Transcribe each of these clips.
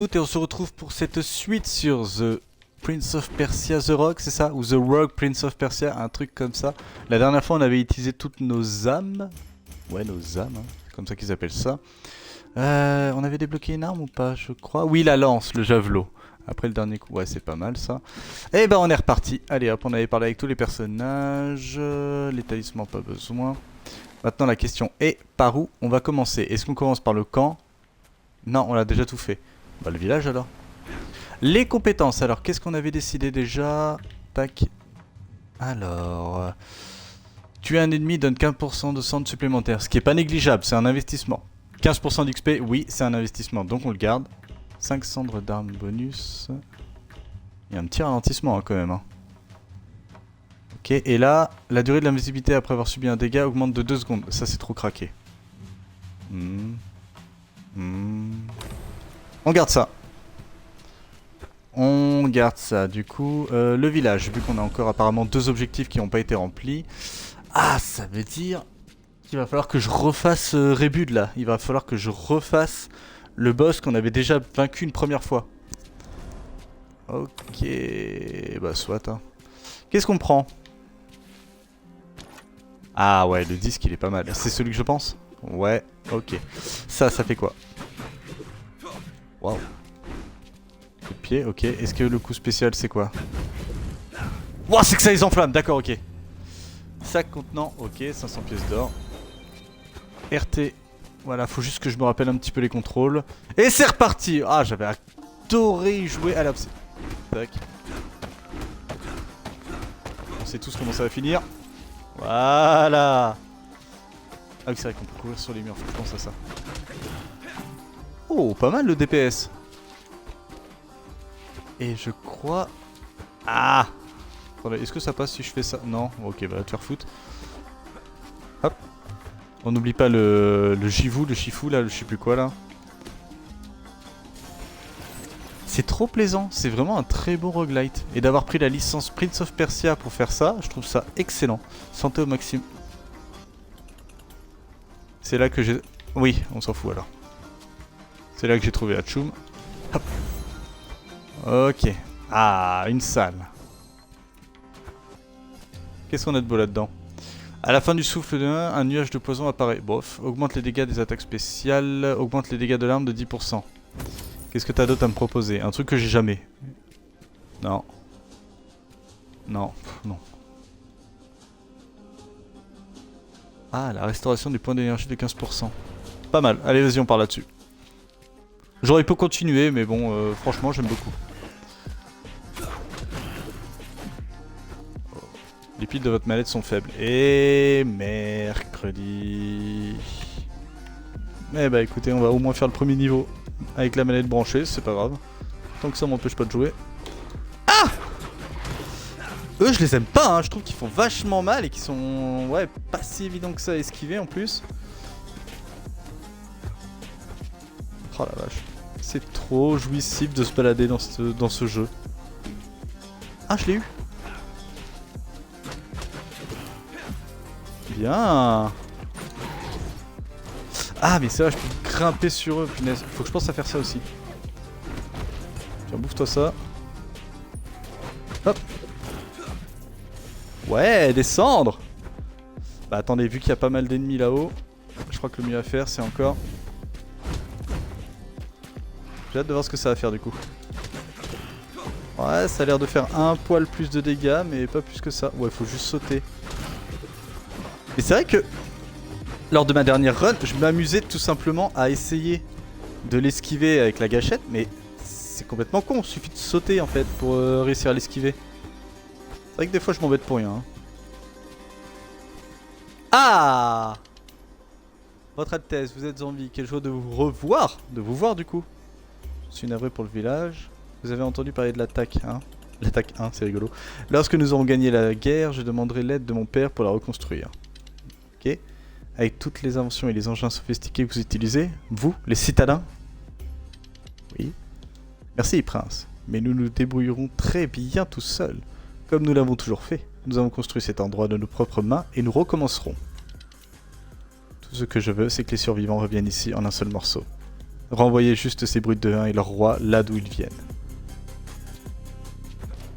Et on se retrouve pour cette suite sur The Prince of Persia The Rogue, c'est ça? Ou The Rogue Prince of Persia, un truc comme ça. La dernière fois on avait utilisé toutes nos âmes. Ouais, nos âmes, hein. C'est comme ça qu'ils appellent ça. On avait débloqué une arme ou pas, je crois? Oui, la lance, le javelot. Après le dernier coup, ouais, c'est pas mal ça. Et ben on est reparti. Allez hop, on avait parlé avec tous les personnages. Les talismans, pas besoin. Maintenant la question est, par où on va commencer? Est-ce qu'on commence par le camp? Non, on a déjà tout fait. Bah le village alors. Les compétences, alors qu'est-ce qu'on avait décidé déjà? Tac. Alors... tuer un ennemi donne 15% de centre supplémentaire, ce qui est pas négligeable, c'est un investissement. 15% d'XP, oui, c'est un investissement, donc on le garde. 5 cendres d'armes bonus. Il y a un petit ralentissement hein, quand même. Hein. Ok, et là, la durée de l'invisibilité après avoir subi un dégât augmente de 2 secondes. Ça c'est trop craqué. On garde ça. On garde ça, du coup. Le village, vu qu'on a encore apparemment 2 objectifs qui n'ont pas été remplis. Ah, ça veut dire qu'il va falloir que je refasse Rebud là. Il va falloir que je refasse le boss qu'on avait déjà vaincu une première fois. Ok, bah soit. Hein. Qu'est-ce qu'on prend? Ah ouais, le disque il est pas mal. C'est celui que je pense? Ouais, ok. Ça fait quoi? Waouh. Coup de pied, ok. Est-ce que le coup spécial c'est quoi? Wouah, c'est que ça les enflamme, d'accord, ok. Sac contenant, ok, 500 pièces d'or. RT, voilà, faut juste que je me rappelle un petit peu les contrôles. Et c'est reparti. Ah, j'avais adoré y jouer à l'abcès. Tac. On sait tous comment ça va finir. Voilà. Ah oui, c'est vrai qu'on peut courir sur les murs, faut que je pense à ça. Oh, pas mal le DPS. Et je crois... Ah! Attendez, est-ce que ça passe si je fais ça? Non? Ok, bah va te faire foutre. Hop. On n'oublie pas le Jivou, le Shifu là, le je sais plus quoi là. C'est trop plaisant, c'est vraiment un très beau roguelite. Et d'avoir pris la licence Prince of Persia pour faire ça, je trouve ça excellent. Santé au maximum. C'est là que j'ai... Oui, on s'en fout alors. C'est là que j'ai trouvé Hachoum. Hop. Ok. Ah, une salle. Qu'est-ce qu'on a de beau là-dedans? À la fin du souffle de 1, un nuage de poison apparaît. Bof. Augmente les dégâts des attaques spéciales. Augmente les dégâts de l'arme de 10%. Qu'est-ce que t'as d'autre à me proposer? Un truc que j'ai jamais. Non. Non. Non. Ah, la restauration des points d'énergie de 15%. Pas mal. Allez, vas-y, on part là-dessus. J'aurais pu continuer, mais bon, franchement, j'aime beaucoup. Les piles de votre mallette sont faibles. Et mercredi. Eh bah écoutez, on va au moins faire le premier niveau avec la manette branchée, c'est pas grave. Tant que ça m'empêche pas de jouer. Ah! Eux, je les aime pas, hein. Je trouve qu'ils font vachement mal et qu'ils sont... Ouais, pas si évidents que ça à esquiver en plus. Oh la vache. C'est trop jouissif de se balader dans ce jeu. Ah, je l'ai eu. Bien. Ah mais c'est vrai, je peux grimper sur eux, punaise. Faut que je pense à faire ça aussi. Tiens, bouffe-toi ça. Hop. Ouais, descendre. Bah attendez, vu qu'il y a pas mal d'ennemis là-haut, je crois que le mieux à faire c'est encore... J'ai hâte de voir ce que ça va faire du coup. Ouais, ça a l'air de faire un poil plus de dégâts, mais pas plus que ça. Ouais, faut juste sauter. Et c'est vrai que lors de ma dernière run, je m'amusais tout simplement à essayer de l'esquiver avec la gâchette, mais c'est complètement con, il suffit de sauter en fait pour réussir à l'esquiver. C'est vrai que des fois je m'embête pour rien. Hein. Ah! Votre Altesse, vous êtes en vie, quelle joie de vous revoir, de vous voir du coup. Je suis navré pour le village. Vous avez entendu parler de l'attaque, hein? L'attaque 1, c'est rigolo. Lorsque nous aurons gagné la guerre, je demanderai l'aide de mon père pour la reconstruire. Ok. Avec toutes les inventions et les engins sophistiqués que vous utilisez, vous, les citadins. Oui. Merci, prince. Mais nous nous débrouillerons très bien tout seuls. Comme nous l'avons toujours fait. Nous avons construit cet endroit de nos propres mains et nous recommencerons. Tout ce que je veux, c'est que les survivants reviennent ici en un seul morceau. Renvoyer juste ces brutes de 1 et leur roi là d'où ils viennent.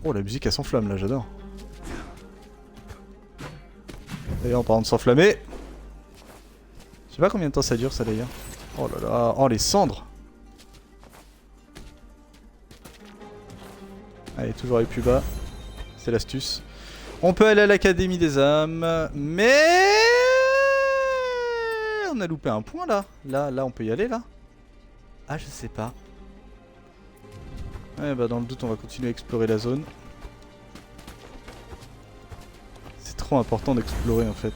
Oh, la musique elle s'enflamme là, j'adore. D'ailleurs, en parlant de s'enflammer. Je sais pas combien de temps ça dure ça d'ailleurs. Oh là là, oh les cendres. Allez, toujours les plus bas. C'est l'astuce. On peut aller à l'Académie des âmes, mais... On a loupé un point là. Là, on peut y aller là. Ah, je sais pas. Ouais, bah dans le doute, on va continuer à explorer la zone. C'est trop important d'explorer en fait.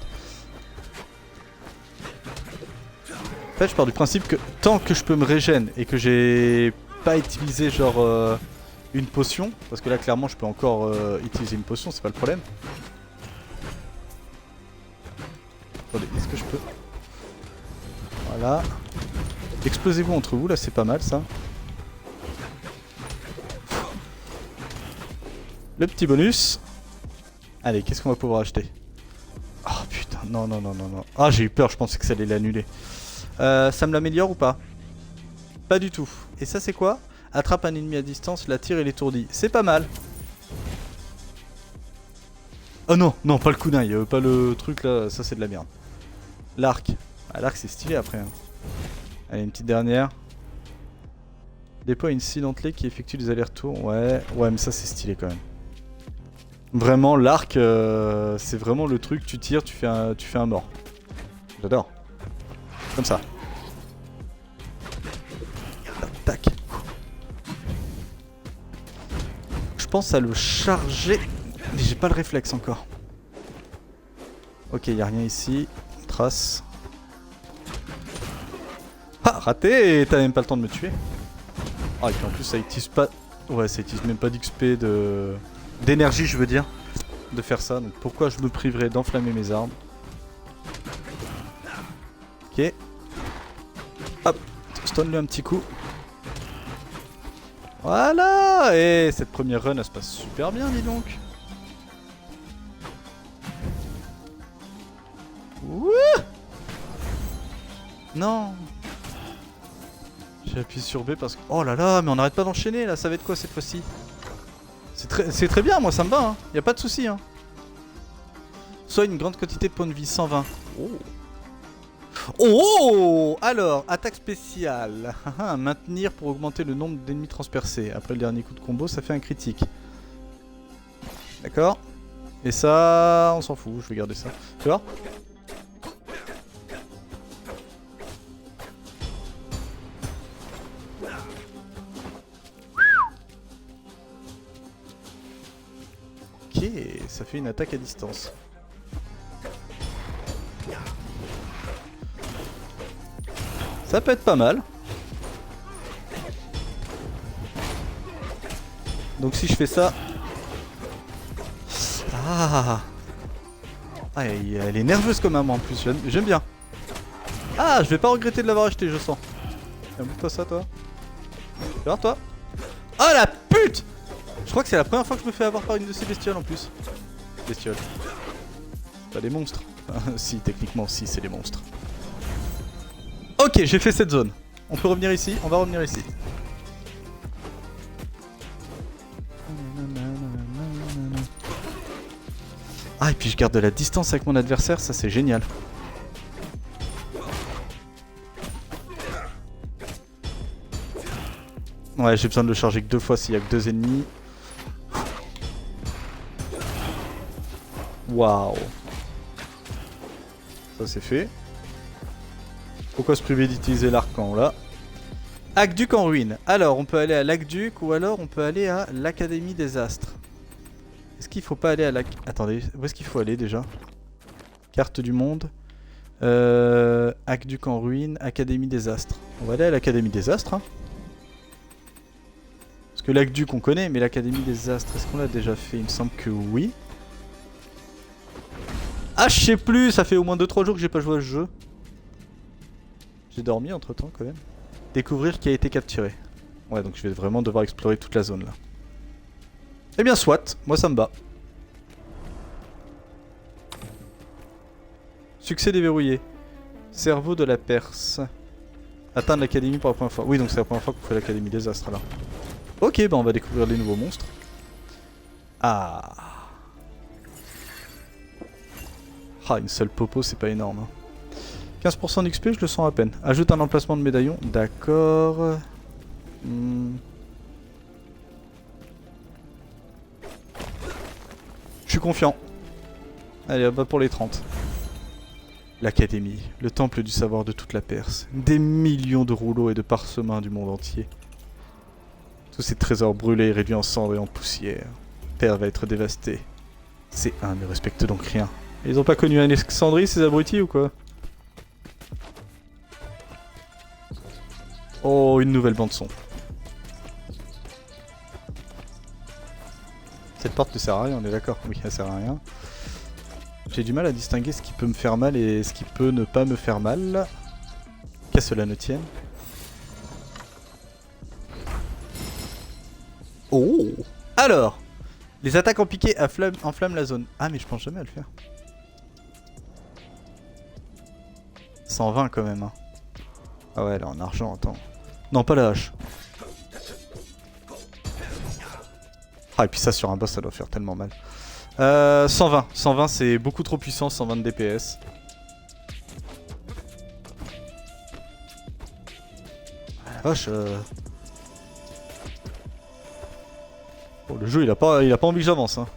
En fait, je pars du principe que tant que je peux me régène et que j'ai pas utilisé genre une potion, parce que là clairement je peux encore utiliser une potion, c'est pas le problème. Attendez, est-ce que je peux... Voilà. Explosez-vous entre vous, là c'est pas mal ça. Le petit bonus. Allez, qu'est-ce qu'on va pouvoir acheter? Oh putain, non. Ah, j'ai eu peur, je pensais que ça allait l'annuler. Ça me l'améliore ou pas? Pas du tout. Et ça c'est quoi? Attrape un ennemi à distance, l'attire et l'étourdit. C'est pas mal. Oh non, pas le kunai, pas le truc là, ça c'est de la merde. L'arc. Ah, l'arc c'est stylé après. Hein. Allez, une petite dernière. Dépôt incidentelé qui effectue des allers-retours. Ouais, mais ça c'est stylé quand même. Vraiment, l'arc, c'est vraiment le truc, tu tires, tu fais un mort. J'adore. Comme ça. Tac. Je pense à le charger, mais j'ai pas le réflexe encore. Ok, y a rien ici. Trace. Ah, raté! T'as même pas le temps de me tuer. Ah, et puis en plus, ça utilise pas... Ouais, ça utilise même pas d'XP d'énergie, je veux dire, de faire ça. Donc pourquoi je me priverais d'enflammer mes armes? Ok. Hop, stun-le un petit coup. Voilà. Et cette première run, elle se passe super bien, dis donc. Wouh. Non. J'ai appuyé sur B parce que... Oh là là, mais on n'arrête pas d'enchaîner là, ça va être quoi cette fois-ci? C'est très bien, moi ça me va, hein. Y a pas de souci. Hein. Soit une grande quantité de points de vie, 120. Oh. Oh. Alors, attaque spéciale. Maintenir pour augmenter le nombre d'ennemis transpercés. Après le dernier coup de combo, ça fait un critique. D'accord. Et ça, on s'en fout, je vais garder ça. Tu vois? Ok, ça fait une attaque à distance. Ça peut être pas mal. Donc si je fais ça... Ah, elle est nerveuse comme maman en plus, j'aime bien. Ah, je vais pas regretter de l'avoir acheté, je sens. Montre-toi ça, toi. Regarde, toi. Oh la pute! Je crois que c'est la première fois que je me fais avoir par une de ces bestioles en plus. Bestioles. Pas des monstres. Si, techniquement, si, c'est des monstres. Ok, j'ai fait cette zone. On peut revenir ici, on va revenir ici. Ah, et puis je garde de la distance avec mon adversaire, ça c'est génial. Ouais, j'ai besoin de le charger que 2 fois s'il y a que 2 ennemis. Waouh. Ça c'est fait. Pourquoi se priver d'utiliser l'arc quand on l'a? Aqueduc en ruine. Alors, on peut aller à l'Aqueduc ou alors on peut aller à l'Académie des Astres. Est-ce qu'il faut pas aller à la... Attendez, où est-ce qu'il faut aller déjà? Carte du monde. Aqueduc en ruine, Académie des Astres. On va aller à l'Académie des Astres. Hein. Parce que l'Aqueduc on connaît, mais l'Académie des Astres, est-ce qu'on l'a déjà fait? Il me semble que oui. Ah, je sais plus, ça fait au moins 2-3 jours que j'ai pas joué à ce jeu. J'ai dormi entre temps quand même. Découvrir qui a été capturé. Ouais, donc je vais vraiment devoir explorer toute la zone là. Eh bien soit, moi ça me bat. Succès déverrouillé. Cerveau de la Perse. Atteindre l'académie pour la première fois. Oui, donc c'est la première fois qu'on fait l'académie des astres là. Ok, bah on va découvrir les nouveaux monstres. Ah. Ah, une seule popo, c'est pas énorme. Hein. 15% d'XP, je le sens à peine. Ajoute un emplacement de médaillon. D'accord. Je suis confiant. Allez, hop, va pour les 30. L'Académie, le temple du savoir de toute la Perse. Des millions de rouleaux et de parsemins du monde entier. Tous ces trésors brûlés, réduits en cendres et en poussière. Terre va être dévastée. Ces uns ne respectent donc rien. Ils ont pas connu Alexandrie, ces abrutis ou quoi? Oh, une nouvelle bande son. Cette porte ne sert à rien, on est d'accord? Oui, elle sert à rien. J'ai du mal à distinguer ce qui peut me faire mal et ce qui peut ne pas me faire mal. Qu'à cela ne tienne. Oh! Alors! Les attaques en piqué enflamment la zone. Ah, mais je pense jamais à le faire. 120 quand même. Hein. Ah ouais, là en argent, attends. Non, pas la hache. Ah, et puis ça sur un boss, ça doit faire tellement mal. 120. 120, c'est beaucoup trop puissant, 120 de DPS. Ah, la vache. Oh, le jeu, il a pas envie que j'avance. Hein.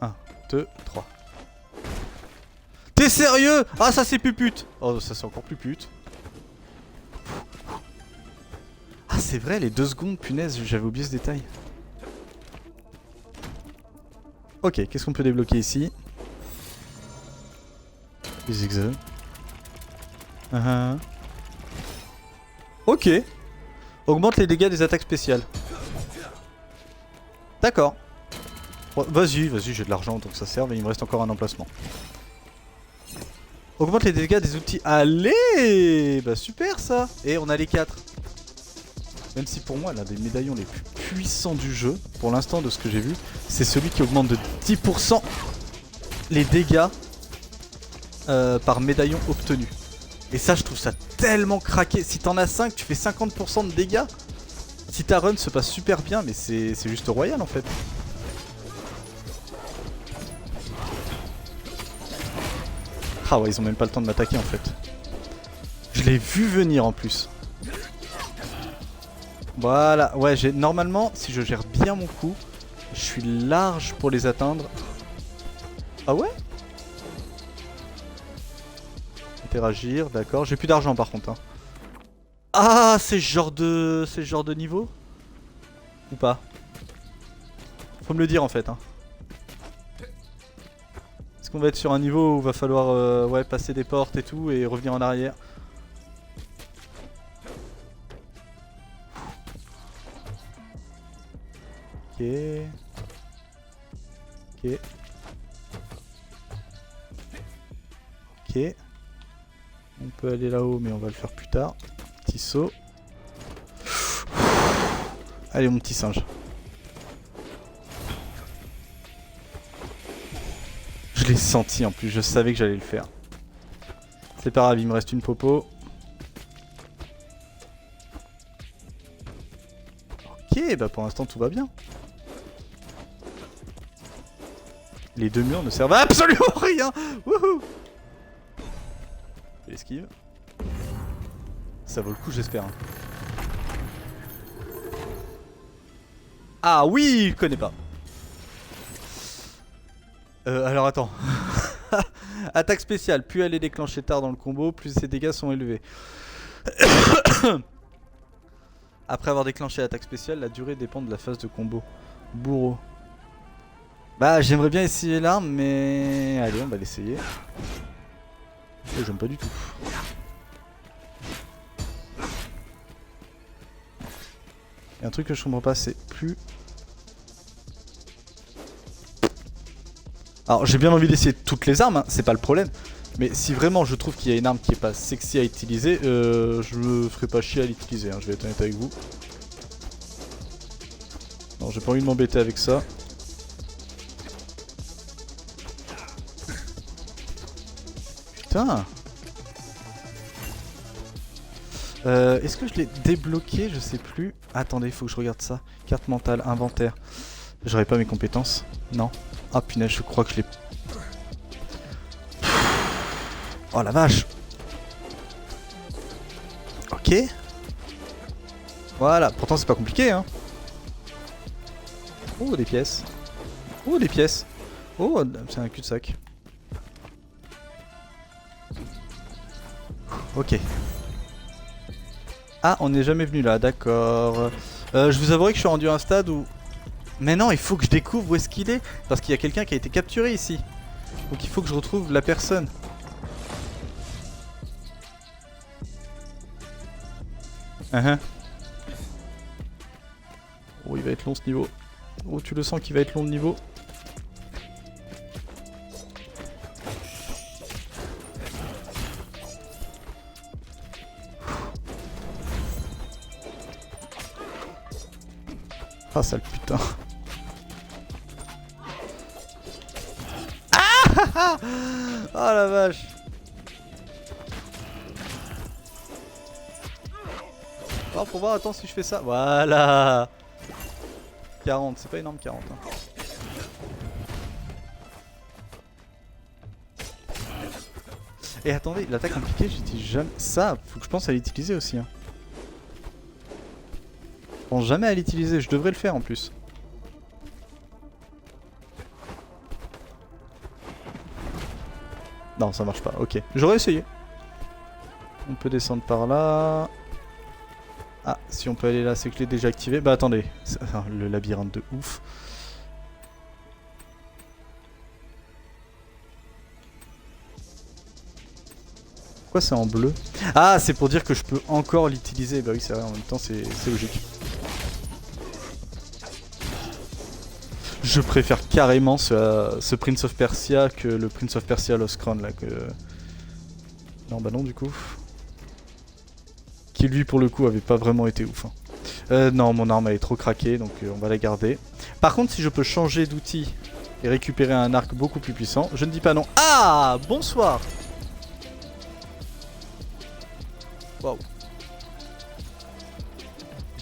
1, 2, 3. T'es sérieux? Ah, ça c'est plus pute. Oh, ça c'est encore plus pute. Ah, c'est vrai, les 2 secondes, punaise, j'avais oublié ce détail. Ok, qu'est-ce qu'on peut débloquer ici? Les zigzags. Ok. Augmente les dégâts des attaques spéciales. D'accord. Vas-y, j'ai de l'argent donc ça sert, mais il me reste encore un emplacement. Augmente les dégâts des outils. Allez! Bah super ça! Et on a les 4. Même si pour moi l'un des médaillons les plus puissants du jeu, pour l'instant de ce que j'ai vu, c'est celui qui augmente de 10% les dégâts par médaillon obtenu. Et ça je trouve ça tellement craqué. Si t'en as 5, tu fais 50% de dégâts. Si ta run se passe super bien, mais c'est juste royal en fait. Ah ouais, ils ont même pas le temps de m'attaquer en fait. Je l'ai vu venir en plus. Voilà, ouais, normalement, si je gère bien mon coup, je suis large pour les atteindre. Ah ouais? Interagir, d'accord. J'ai plus d'argent par contre. Hein. Ah, c'est ce genre de niveau? Ou pas? Faut me le dire en fait. Hein. Est-ce qu'on va être sur un niveau où il va falloir ouais, passer des portes et tout et revenir en arrière? Ok. Ok. Ok. On peut aller là-haut mais on va le faire plus tard. Petit saut. Allez mon petit singe. Je l'ai senti en plus, je savais que j'allais le faire. C'est pas grave, il me reste une popo. Ok, bah pour l'instant tout va bien. Les 2 murs ne servent à absolument rien. Wouhou. Esquive. Ça vaut le coup j'espère. Hein. Ah oui, je connais pas. Alors attends. Attaque spéciale, plus elle est déclenchée tard dans le combo, plus ses dégâts sont élevés. Après avoir déclenché l'attaque spéciale, la durée dépend de la phase de combo. Bourreau. Bah j'aimerais bien essayer l'arme mais... Allez on va l'essayer. J'aime pas du tout. Et un truc que je comprends pas c'est plus... Alors j'ai bien envie d'essayer toutes les armes, hein, c'est pas le problème. Mais si vraiment je trouve qu'il y a une arme qui est pas sexy à utiliser, je me ferai pas chier à l'utiliser, hein, je vais être honnête avec vous. Non, j'ai pas envie de m'embêter avec ça. Putain. Est-ce que je l'ai débloqué? Je sais plus. Attendez, il faut que je regarde ça. Carte mentale, inventaire. J'aurais pas mes compétences. Non. Ah punaise, je crois que je l'ai... Oh la vache. Ok. Voilà, pourtant c'est pas compliqué hein. Oh des pièces. Oh des pièces. Oh c'est un cul-de-sac. Ok. Ah on n'est jamais venu là, d'accord. Je vous avouerai que je suis rendu à un stade où... Mais non, il faut que je découvre où est-ce qu'il est. Parce qu'il y a quelqu'un qui a été capturé ici. Donc il faut que je retrouve la personne. Oh il va être long ce niveau. Oh tu le sens qu'il va être long le niveau. Ah sale putain. Ah oh la vache. Oh pour voir, attends si je fais ça. Voilà. 40, c'est pas énorme 40 hein. Et attendez, l'attaque compliquée, j'utilise jamais... Ça, faut que je pense à l'utiliser aussi hein. Je pense jamais à l'utiliser, je devrais le faire en plus. Non, ça marche pas, ok. J'aurais essayé. On peut descendre par là. Ah, si on peut aller là, c'est que je l'ai déjà activé. Bah attendez, le labyrinthe de ouf. Pourquoi c'est en bleu? Ah, c'est pour dire que je peux encore l'utiliser. Bah oui, c'est vrai, en même temps, c'est logique. Je préfère carrément ce Prince of Persia que le Prince of Persia Lost Crown là. Non, bah non, du coup. Qui lui, pour le coup, avait pas vraiment été ouf. Hein. Non, mon arme elle est trop craquée, donc on va la garder. Par contre, si je peux changer d'outil et récupérer un arc beaucoup plus puissant, je ne dis pas non. Ah, bonsoir. Waouh.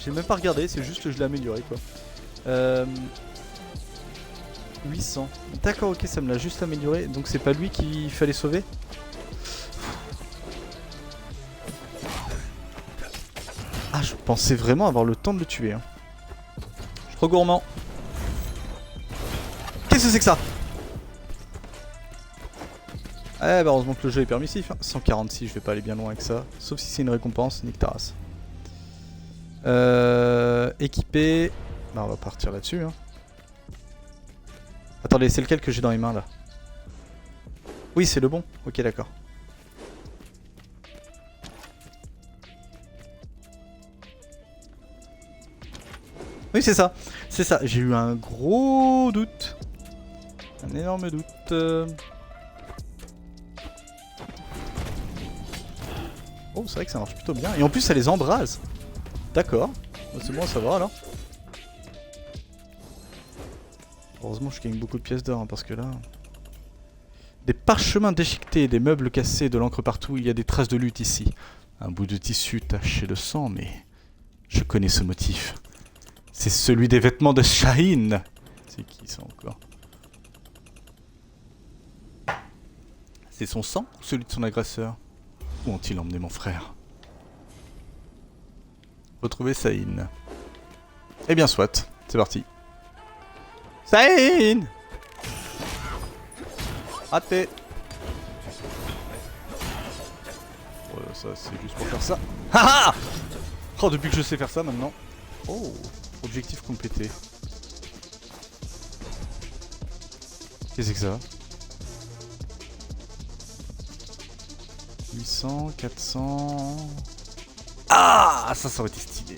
J'ai même pas regardé, c'est juste que je l'ai amélioré quoi. 800. D'accord, ok, ça me l'a juste amélioré. Donc c'est pas lui qu'il fallait sauver? Ah, je pensais vraiment avoir le temps de le tuer. Hein. Je suis trop gourmand. Qu'est-ce que c'est que ça? Eh bah heureusement que le jeu est permissif. Hein. 146, je vais pas aller bien loin avec ça. Sauf si c'est une récompense, nique ta race. Équipé. Bah on va partir là-dessus. Hein. Attendez, c'est lequel que j'ai dans les mains là? Oui, c'est le bon. Ok, d'accord. Oui, c'est ça. C'est ça. J'ai eu un gros doute. Un énorme doute. Oh, c'est vrai que ça marche plutôt bien. Et en plus, ça les embrase. D'accord. C'est bon à savoir alors. Heureusement, je gagne beaucoup de pièces d'or hein, parce que là... Des parchemins déchiquetés, des meubles cassés, de l'encre partout, il y a des traces de lutte ici. Un bout de tissu taché de sang, mais... Je connais ce motif. C'est celui des vêtements de Shaheen. C'est qui ça encore? C'est son sang ou celui de son agresseur? Où ont-ils emmené mon frère? Retrouver Shaheen. Eh bien soit, c'est parti. Shaheen! Raté! Voilà, ça c'est juste pour faire ça. Haha! Oh, depuis que je sais faire ça maintenant. Oh, objectif complété. Qu'est-ce que c'est que ça? 800, 400... Ah, ça aurait été stylé.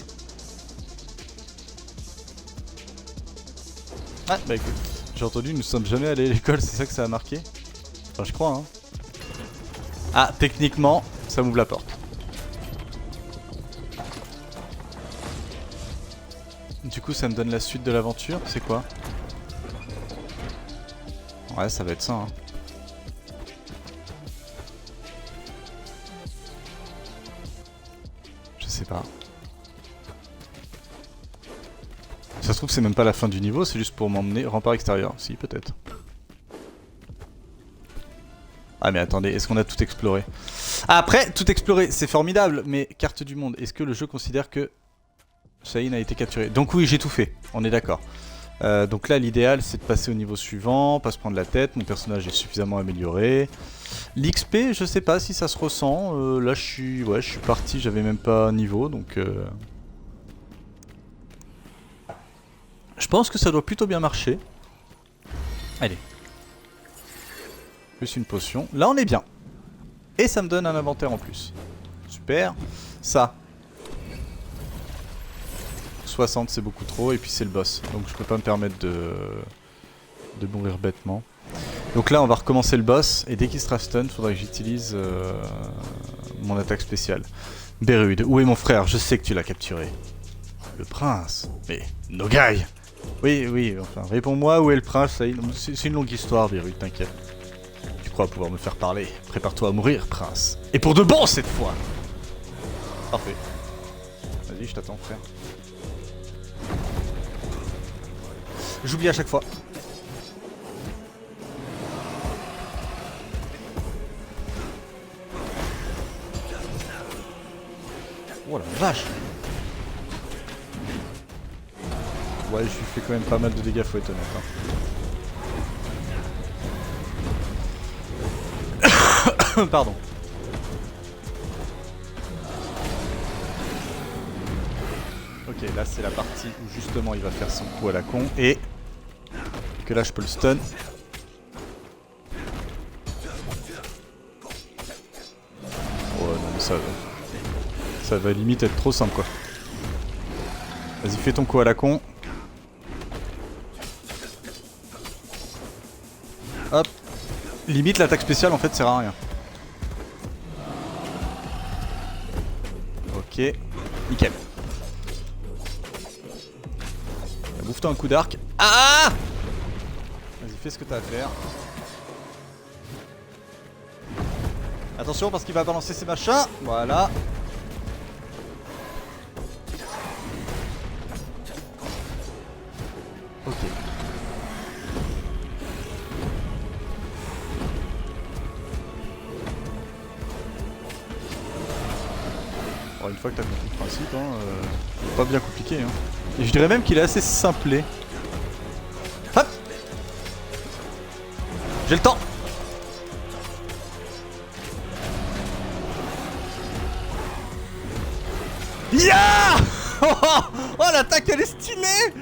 Ah, bah écoute, j'ai entendu, nous sommes jamais allés à l'école, c'est ça que ça a marqué? Enfin, je crois, hein. Ah, techniquement, ça m'ouvre la porte. Du coup, ça me donne la suite de l'aventure, c'est quoi? Ouais, ça va être ça, hein. sais pas. Ça se trouve c'est même pas la fin du niveau, c'est juste pour m'emmener. Rempart extérieur, si peut-être. Ah mais attendez, est-ce qu'on a tout exploré? Après, tout explorer, c'est formidable, mais carte du monde, est-ce que le jeu considère que Shaheen a été capturé? Donc oui, j'ai tout fait, on est d'accord. Donc là, l'idéal, c'est de passer au niveau suivant, pas se prendre la tête, mon personnage est suffisamment amélioré. L'XP, je sais pas si ça se ressent, là je suis parti, j'avais même pas niveau, donc... Je pense que ça doit plutôt bien marcher. Allez. Plus une potion. Là on est bien. Et ça me donne un inventaire en plus. Super. Ça. 60 c'est beaucoup trop et puis c'est le boss. Donc je peux pas me permettre de mourir bêtement. Donc là on va recommencer le boss. Et dès qu'il sera stun, il faudra que j'utilise mon attaque spéciale. Bérud, où est mon frère? Je sais que tu l'as capturé. Le prince. Mais Nogai. Oui, enfin réponds-moi où est le prince. C'est une longue histoire Bérud, t'inquiète. Pouvoir me faire parler. Prépare-toi à mourir, prince. Et pour de bon cette fois. Parfait. Vas-y, je t'attends, frère. J'oublie à chaque fois. Oh la vache. Ouais, je lui fais quand même pas mal de dégâts, faut être honnête. Pardon. Ok, là c'est la partie où justement il va faire son coup à la con et que là je peux le stun. Oh non mais ça va limite être trop simple quoi. Vas-y fais ton coup à la con. Hop. Limite l'attaque spéciale en fait sert à rien. Ok, nickel. Bouffe-toi un coup d'arc. Ah! Vas-y, fais ce que t'as à faire. Attention parce qu'il va balancer ses machins. Voilà. Ok. Une fois que t'as compris le principe, pas bien compliqué. Et je dirais même qu'il est assez simplé. Hop! J'ai le temps! Yeah! Oh l'attaque elle est stylée!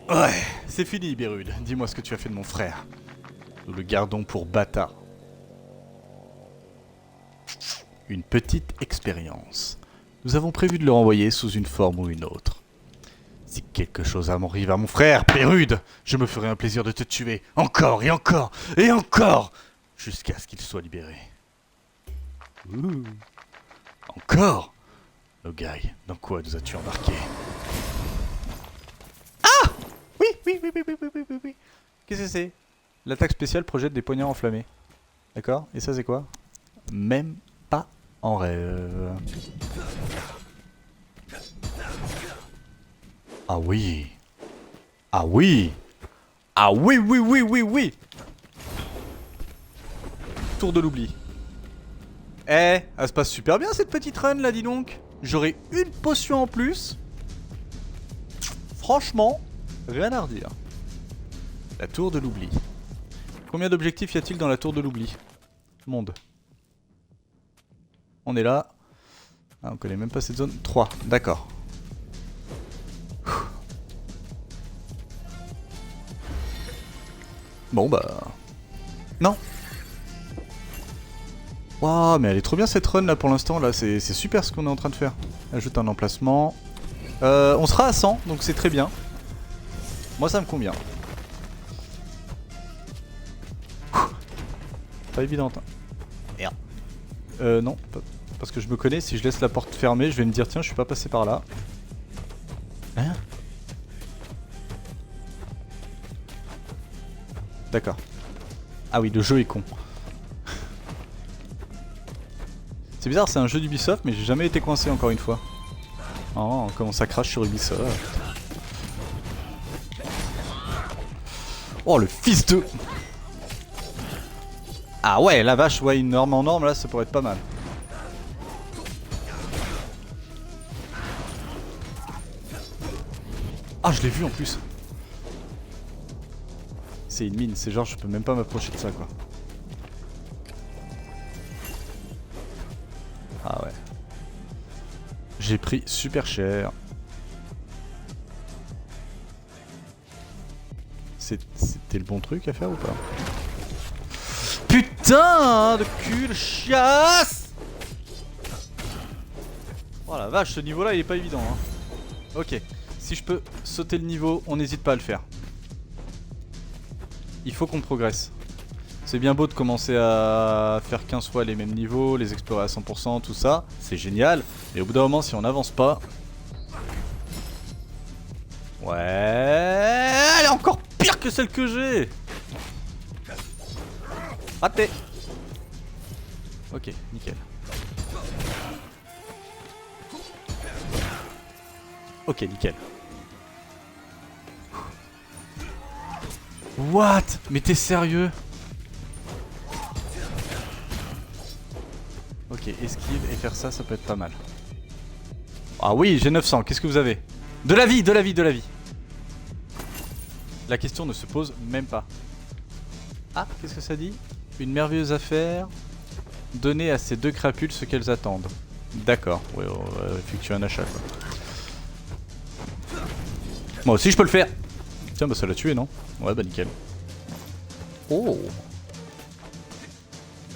Ouais, c'est fini Bérud. Dis-moi ce que tu as fait de mon frère. Nous le gardons pour bâtard. Une petite expérience. Nous avons prévu de le renvoyer sous une forme ou une autre. Si quelque chose arrive à mon frère, Bérud, je me ferai un plaisir de te tuer, encore et encore et encore, jusqu'à ce qu'il soit libéré. Ouh. Encore? Nogai, dans quoi nous as-tu embarqué? Ah! Oui. Qu'est-ce que c'est? L'attaque spéciale projette des poignards enflammés. D'accord? Et ça c'est quoi? Même pas en rêve. Ah oui. Ah oui. Ah oui. Tour de l'oubli. Eh, elle se passe super bien cette petite run là, dis donc. J'aurai une potion en plus. Franchement, rien à redire. La tour de l'oubli. Combien d'objectifs y a-t-il dans la tour de l'oubli? Monde. On est là. Ah, on connaît même pas cette zone. 3, d'accord. Bon bah... Non. Waouh, mais elle est trop bien cette run là pour l'instant là. C'est super ce qu'on est en train de faire. Ajoute un emplacement. On sera à 100, donc c'est très bien. Moi ça me convient. Pas évidente. Hein. Merde. Non, parce que je me connais, si je laisse la porte fermée, je vais me dire tiens, je suis pas passé par là. Hein? D'accord. Ah oui, le jeu est con. C'est bizarre, c'est un jeu d'Ubisoft, mais j'ai jamais été coincé encore une fois. Oh, comment ça crache sur Ubisoft. Oh, le fils de... Ah ouais, la vache, ouais, une norme en norme, là, ça pourrait être pas mal. Ah, je l'ai vu en plus. C'est une mine, c'est genre, je peux même pas m'approcher de ça, quoi. Ah ouais. J'ai pris super cher. C'était le bon truc à faire ou pas? Putain de cul de chiasse! Oh la vache, ce niveau là il est pas évident hein. Ok, si je peux sauter le niveau, on n'hésite pas à le faire. Il faut qu'on progresse. C'est bien beau de commencer à faire 15 fois les mêmes niveaux, les explorer à 100%, tout ça, c'est génial. Mais au bout d'un moment, si on n'avance pas... Ouais... Elle est encore pire que celle que j'ai. Raté. Ok, nickel. Ok, nickel. What? Mais t'es sérieux? Ok, esquive et faire ça, ça peut être pas mal. Ah oui, j'ai 900, qu'est-ce que vous avez? De la vie, de la vie, de la vie. La question ne se pose même pas. Ah, qu'est-ce que ça dit? Une merveilleuse affaire. Donner à ces deux crapules ce qu'elles attendent. D'accord, ouais, on va effectuer un achat quoi. Moi aussi je peux le faire. Tiens, bah ça l'a tué, non? Ouais, bah nickel. Oh!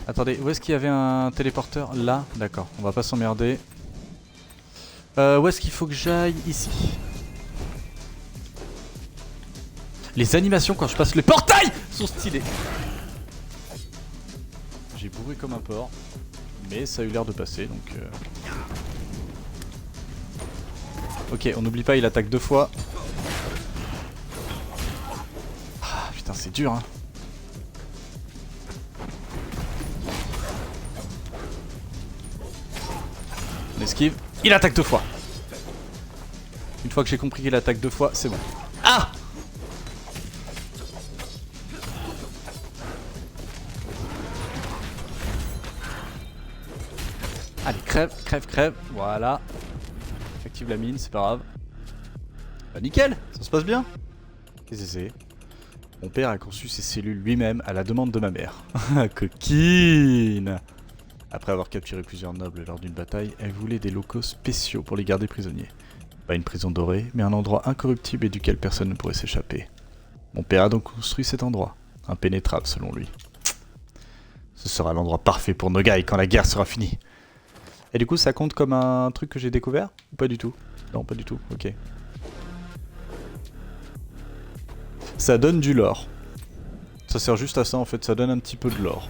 Attendez, où est-ce qu'il y avait un téléporteur? Là, d'accord, on va pas s'emmerder. Où est-ce qu'il faut que j'aille? Ici. Les animations quand je passe le portail sont stylées. J'ai bourré comme un porc, mais ça a eu l'air de passer donc... Ok, on n'oublie pas, il attaque 2 fois. Ah, putain, c'est dur hein. On esquive, il attaque 2 fois. Une fois que j'ai compris qu'il attaque 2 fois, c'est bon. Ah! Allez, crève, crève, crève, voilà. Active la mine, c'est pas grave. Bah nickel, ça se passe bien. Qu'est-ce que c'est? Mon père a conçu ses cellules lui-même à la demande de ma mère. Coquine! Après avoir capturé plusieurs nobles lors d'une bataille, elle voulait des locaux spéciaux pour les garder prisonniers. Pas une prison dorée, mais un endroit incorruptible et duquel personne ne pourrait s'échapper. Mon père a donc construit cet endroit, impénétrable selon lui. Ce sera l'endroit parfait pour Nogai quand la guerre sera finie. Et du coup, ça compte comme un truc que j'ai découvert? Ou pas du tout? Non, pas du tout, ok. Ça donne du lore. Ça sert juste à ça en fait, ça donne un petit peu de lore.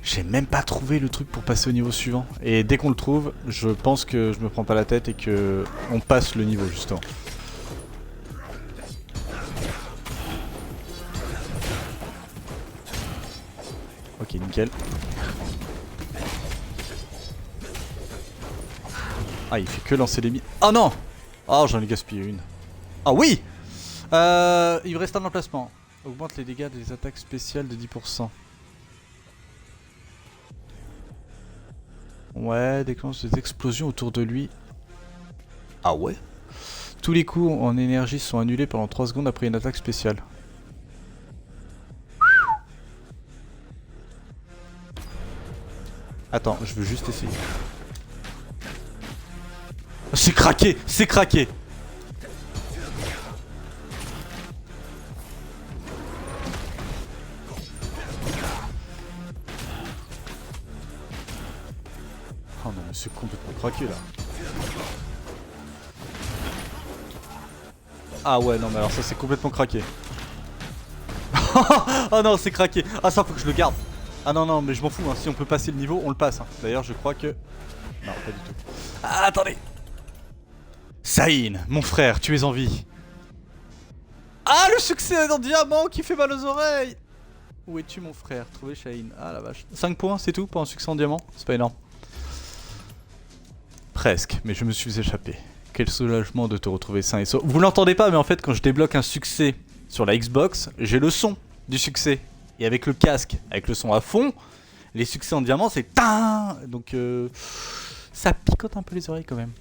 J'ai même pas trouvé le truc pour passer au niveau suivant. Et dès qu'on le trouve, je pense que je me prends pas la tête et que on passe le niveau justement. Ok, nickel. Ah, il fait que lancer les mines. Oh non! Oh, j'en ai gaspillé une. Ah oui! Il me reste un emplacement. Augmente les dégâts des attaques spéciales de 10%. Ouais, déclenche des explosions autour de lui. Ah ouais? Tous les coups en énergie sont annulés pendant 3 secondes après une attaque spéciale. Attends, je veux juste essayer. C'est craqué! C'est craqué! Oh non mais c'est complètement craqué là. Ah ouais non mais alors ça c'est complètement craqué. Oh non c'est craqué. Ah ça faut que je le garde. Ah non non mais je m'en fous hein. Si on peut passer le niveau on le passe hein. D'ailleurs je crois que... Non pas du tout. Ah attendez. Saïn, mon frère, tu es en vie. Ah le succès en diamant qui fait mal aux oreilles. Où es-tu mon frère? Trouver Shaheen. Ah la vache. 5 points, c'est tout pour un succès en diamant? C'est pas énorme. Presque, mais je me suis échappé. Quel soulagement de te retrouver sain et sauf. Vous l'entendez pas, mais en fait, quand je débloque un succès sur la Xbox, j'ai le son du succès. Et avec le casque, avec le son à fond, les succès en diamant, c'est tin. Donc, ça picote un peu les oreilles quand même.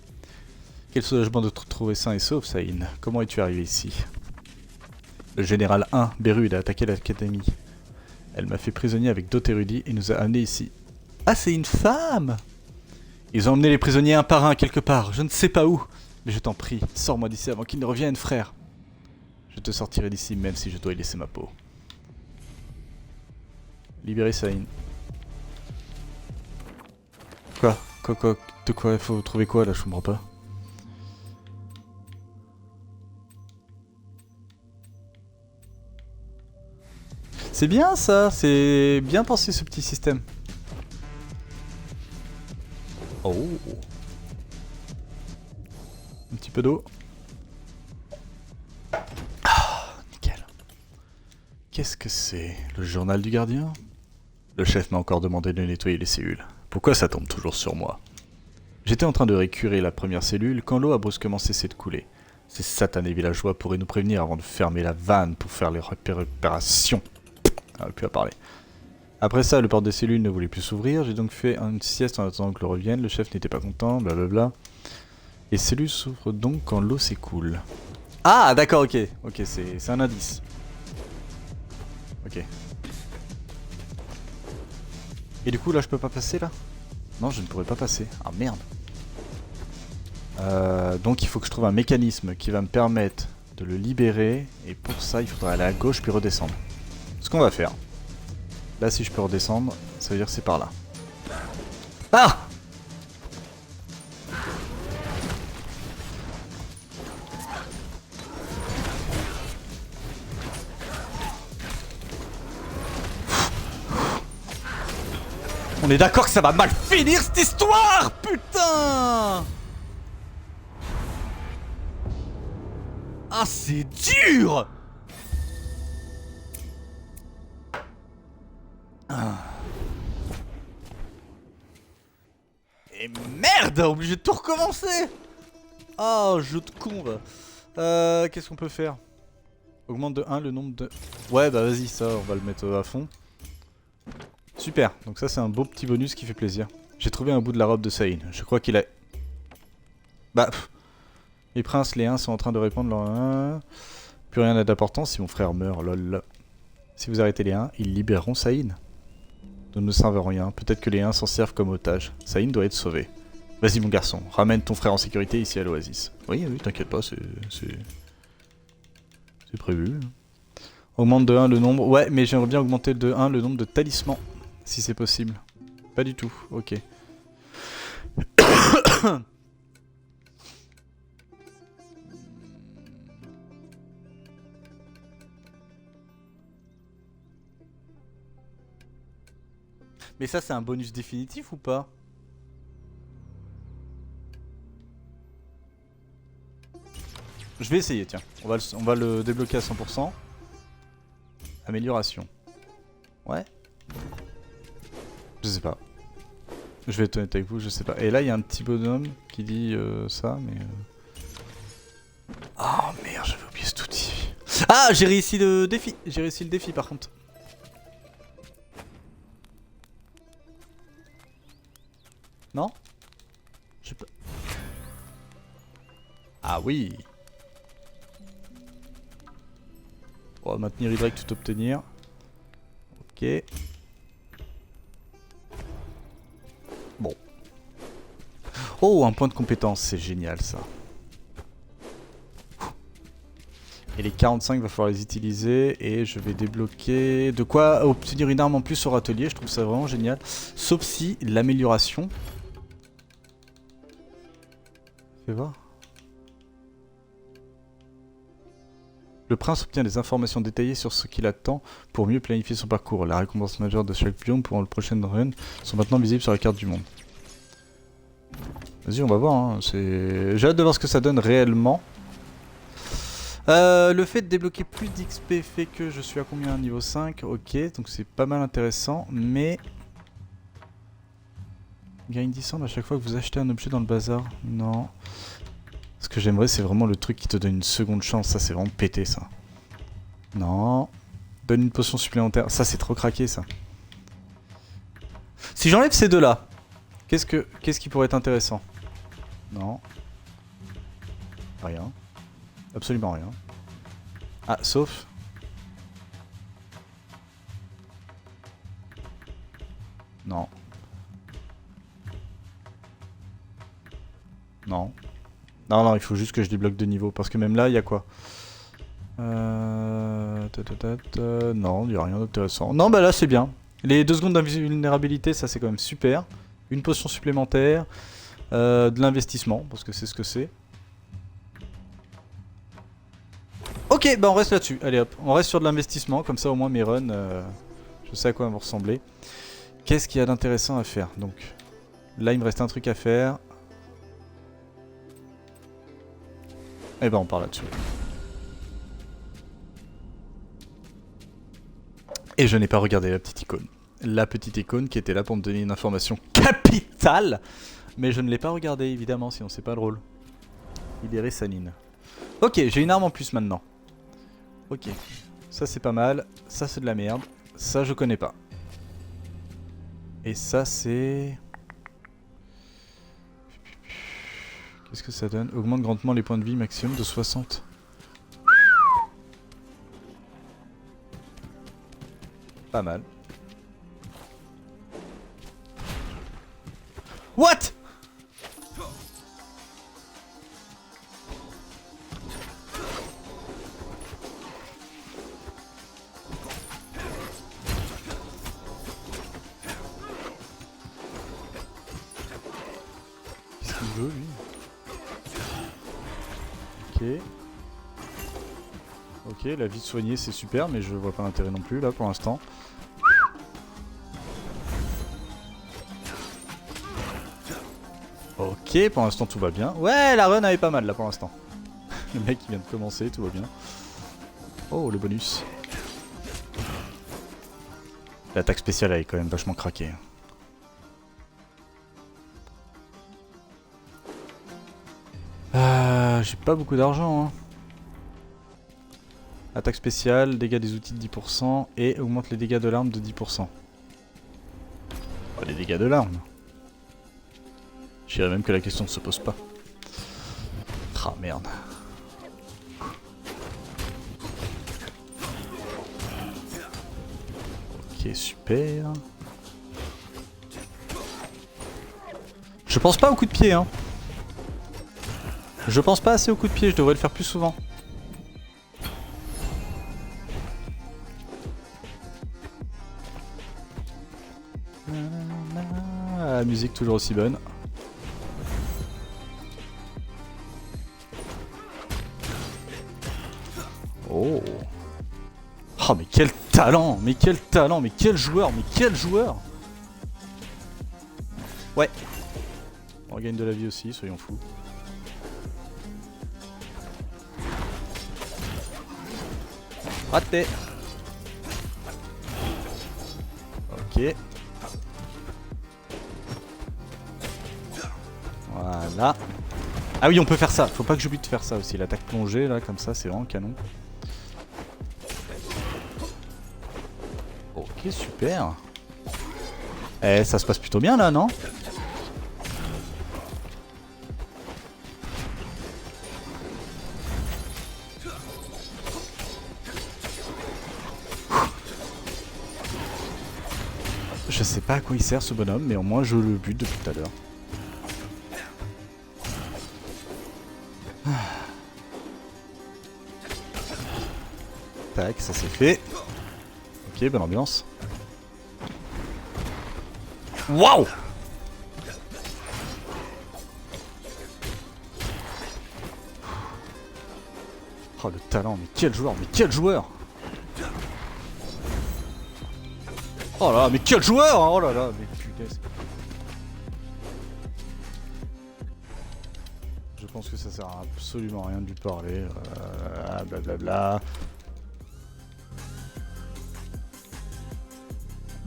Quel soulagement de te retrouver sain et sauf, Saïn. Comment es-tu arrivé ici? Le général 1, Bérud, a attaqué l'académie. Elle m'a fait prisonnier avec d'autres érudits et nous a amenés ici. Ah, c'est une femme! Ils ont emmené les prisonniers un par un quelque part, je ne sais pas où. Mais je t'en prie, sors-moi d'ici avant qu'ils ne reviennent, frère. Je te sortirai d'ici même si je dois y laisser ma peau. Libérer Saïn. Quoi? De quoi? Il faut trouver quoi là? Je comprends pas. C'est bien ça, c'est bien pensé ce petit système. Oh. Un petit peu d'eau. Ah, nickel. Qu'est-ce que c'est? Le journal du gardien? Le chef m'a encore demandé de nettoyer les cellules. Pourquoi ça tombe toujours sur moi? J'étais en train de récurer la première cellule quand l'eau a brusquement cessé de couler. Ces satanés villageois pourraient nous prévenir avant de fermer la vanne pour faire les réparations. Ah, plus à parler. Après ça, le porte des cellules ne voulait plus s'ouvrir. J'ai donc fait une sieste en attendant que l'eau revienne. Le chef n'était pas content, blablabla. Les cellules s'ouvrent donc quand l'eau s'écoule. Ah, d'accord, ok. Ok, c'est un indice. Ok. Et du coup, là, je peux pas passer, là? Non, je ne pourrais pas passer. Ah, merde. Donc, il faut que je trouve un mécanisme qui va me permettre de le libérer. Et pour ça, il faudra aller à gauche puis redescendre. Ce qu'on va faire. Là, si je peux redescendre, ça veut dire que c'est par là. Ah! On est d'accord que ça va mal finir cette histoire, putain! Ah, c'est dur! Ah. Et merde, obligé de tout recommencer! Oh, jeu de con, va. Qu'est-ce qu'on peut faire? Augmente de 1 le nombre de... Ouais, bah vas-y, ça, on va le mettre à fond. Super, donc ça c'est un beau petit bonus qui fait plaisir. J'ai trouvé un bout de la robe de Saïn. Je crois qu'il a... Bah... Pff. Les princes, les 1 sont en train de répondre leur... Plus rien n'a d'importance si mon frère meurt, lol. Si vous arrêtez les 1, ils libéreront Saïn. Nous ne savons rien, peut-être que les 1 s'en servent comme otage. Saïn doit être sauvé. Vas-y mon garçon, ramène ton frère en sécurité ici à l'oasis. Oui, oui, t'inquiète pas, c'est prévu. Augmente de 1 le nombre... Ouais, mais j'aimerais bien augmenter de 1 le nombre de talismans. Si c'est possible. Pas du tout, ok. Mais ça c'est un bonus définitif ou pas? Je vais essayer, tiens. On va le débloquer à 100%. Amélioration. Ouais. Je sais pas. Je vais être honnête avec vous, je sais pas. Et là, il y a un petit bonhomme qui dit ça, mais... Oh merde, j'avais oublié cet outil. Ah, j'ai réussi le défi. J'ai réussi le défi, par contre. Non? Je sais pas. Ah oui. On va maintenir Y, tout obtenir. Ok. Bon. Oh, un point de compétence, c'est génial ça. Et les 45, va falloir les utiliser. Et je vais débloquer... De quoi obtenir une arme en plus sur atelier, je trouve ça vraiment génial. Sauf si l'amélioration... Fais voir. Le prince obtient des informations détaillées sur ce qu'il attend pour mieux planifier son parcours. La récompense majeure de chaque biome pour le prochain run sont maintenant visibles sur la carte du monde. Vas-y, on va voir. Hein. J'ai hâte de voir ce que ça donne réellement. Le fait de débloquer plus d'XP fait que je suis à combien? Niveau 5. Ok, donc c'est pas mal intéressant, mais... Gain descend à chaque fois que vous achetez un objet dans le bazar. Non. Ce que j'aimerais, c'est vraiment le truc qui te donne une seconde chance. Ça, c'est vraiment pété, ça. Non. Donne une potion supplémentaire. Ça, c'est trop craqué, ça. Si j'enlève ces deux-là, qu'est-ce qui pourrait être intéressant? Non. Rien. Absolument rien. Ah, sauf... Non. Non. Non, non, il faut juste que je débloque de niveau. Parce que même là, il y a quoi? Non, il n'y a rien d'intéressant. Non, bah là, c'est bien. Les 2 secondes d'invulnérabilité, ça, c'est quand même super. Une potion supplémentaire. De l'investissement, parce que c'est ce que c'est. Ok, bah on reste là-dessus. Allez hop, on reste sur de l'investissement. Comme ça, au moins, mes runs, je sais à quoi elles vont ressembler. Qu'est-ce qu'il y a d'intéressant à faire? Donc, là, il me reste un truc à faire. Et ben on part là-dessus. Et je n'ai pas regardé la petite icône. La petite icône qui était là pour me donner une information capitale. Mais je ne l'ai pas regardée évidemment, sinon c'est pas drôle. Libérer Sanine. Ok, j'ai une arme en plus maintenant. Ok, ça c'est pas mal. Ça c'est de la merde. Ça je connais pas. Et ça c'est... Qu'est-ce que ça donne? Augmente grandement les points de vie maximum de 60. Pas mal. What? Qu'est-ce qu'il veut lui? Ok. Ok, la vie de soigner c'est super, mais je vois pas l'intérêt non plus là pour l'instant. Ok, pour l'instant tout va bien. Ouais, la run elle est pas mal là pour l'instant. Le mec il vient de commencer, tout va bien. Oh, le bonus. L'attaque spéciale elle est quand même vachement craquée. J'ai pas beaucoup d'argent hein. Attaque spéciale, dégâts des outils de 10% et augmente les dégâts de l'arme de 10%. Oh, les dégâts de l'arme. Je dirais même que la question ne se pose pas. Ah merde. Ok, super. Je pense pas au coup de pied hein. Je pense pas assez au coup de pied, je devrais le faire plus souvent. La musique toujours aussi bonne. Oh. Oh mais quel talent, mais quel talent, mais quel joueur, mais quel joueur. Ouais. On gagne de la vie aussi, soyons fous. Raté. Ok. Voilà. Ah oui, on peut faire ça. Faut pas que j'oublie de faire ça aussi. L'attaque plongée, là, comme ça, c'est vraiment canon. Ok, super. Eh, ça se passe plutôt bien, là, non? Je sais pas à quoi il sert, ce bonhomme, mais au moins, je le bute depuis tout à l'heure. Tac, ça c'est fait. Ok, bonne ambiance. Waouh! Oh le talent, mais quel joueur, mais quel joueur! Oh là là, mais quel joueur! Oh là là, mais putain. Je pense que ça sert à absolument rien de lui parler. Blablabla.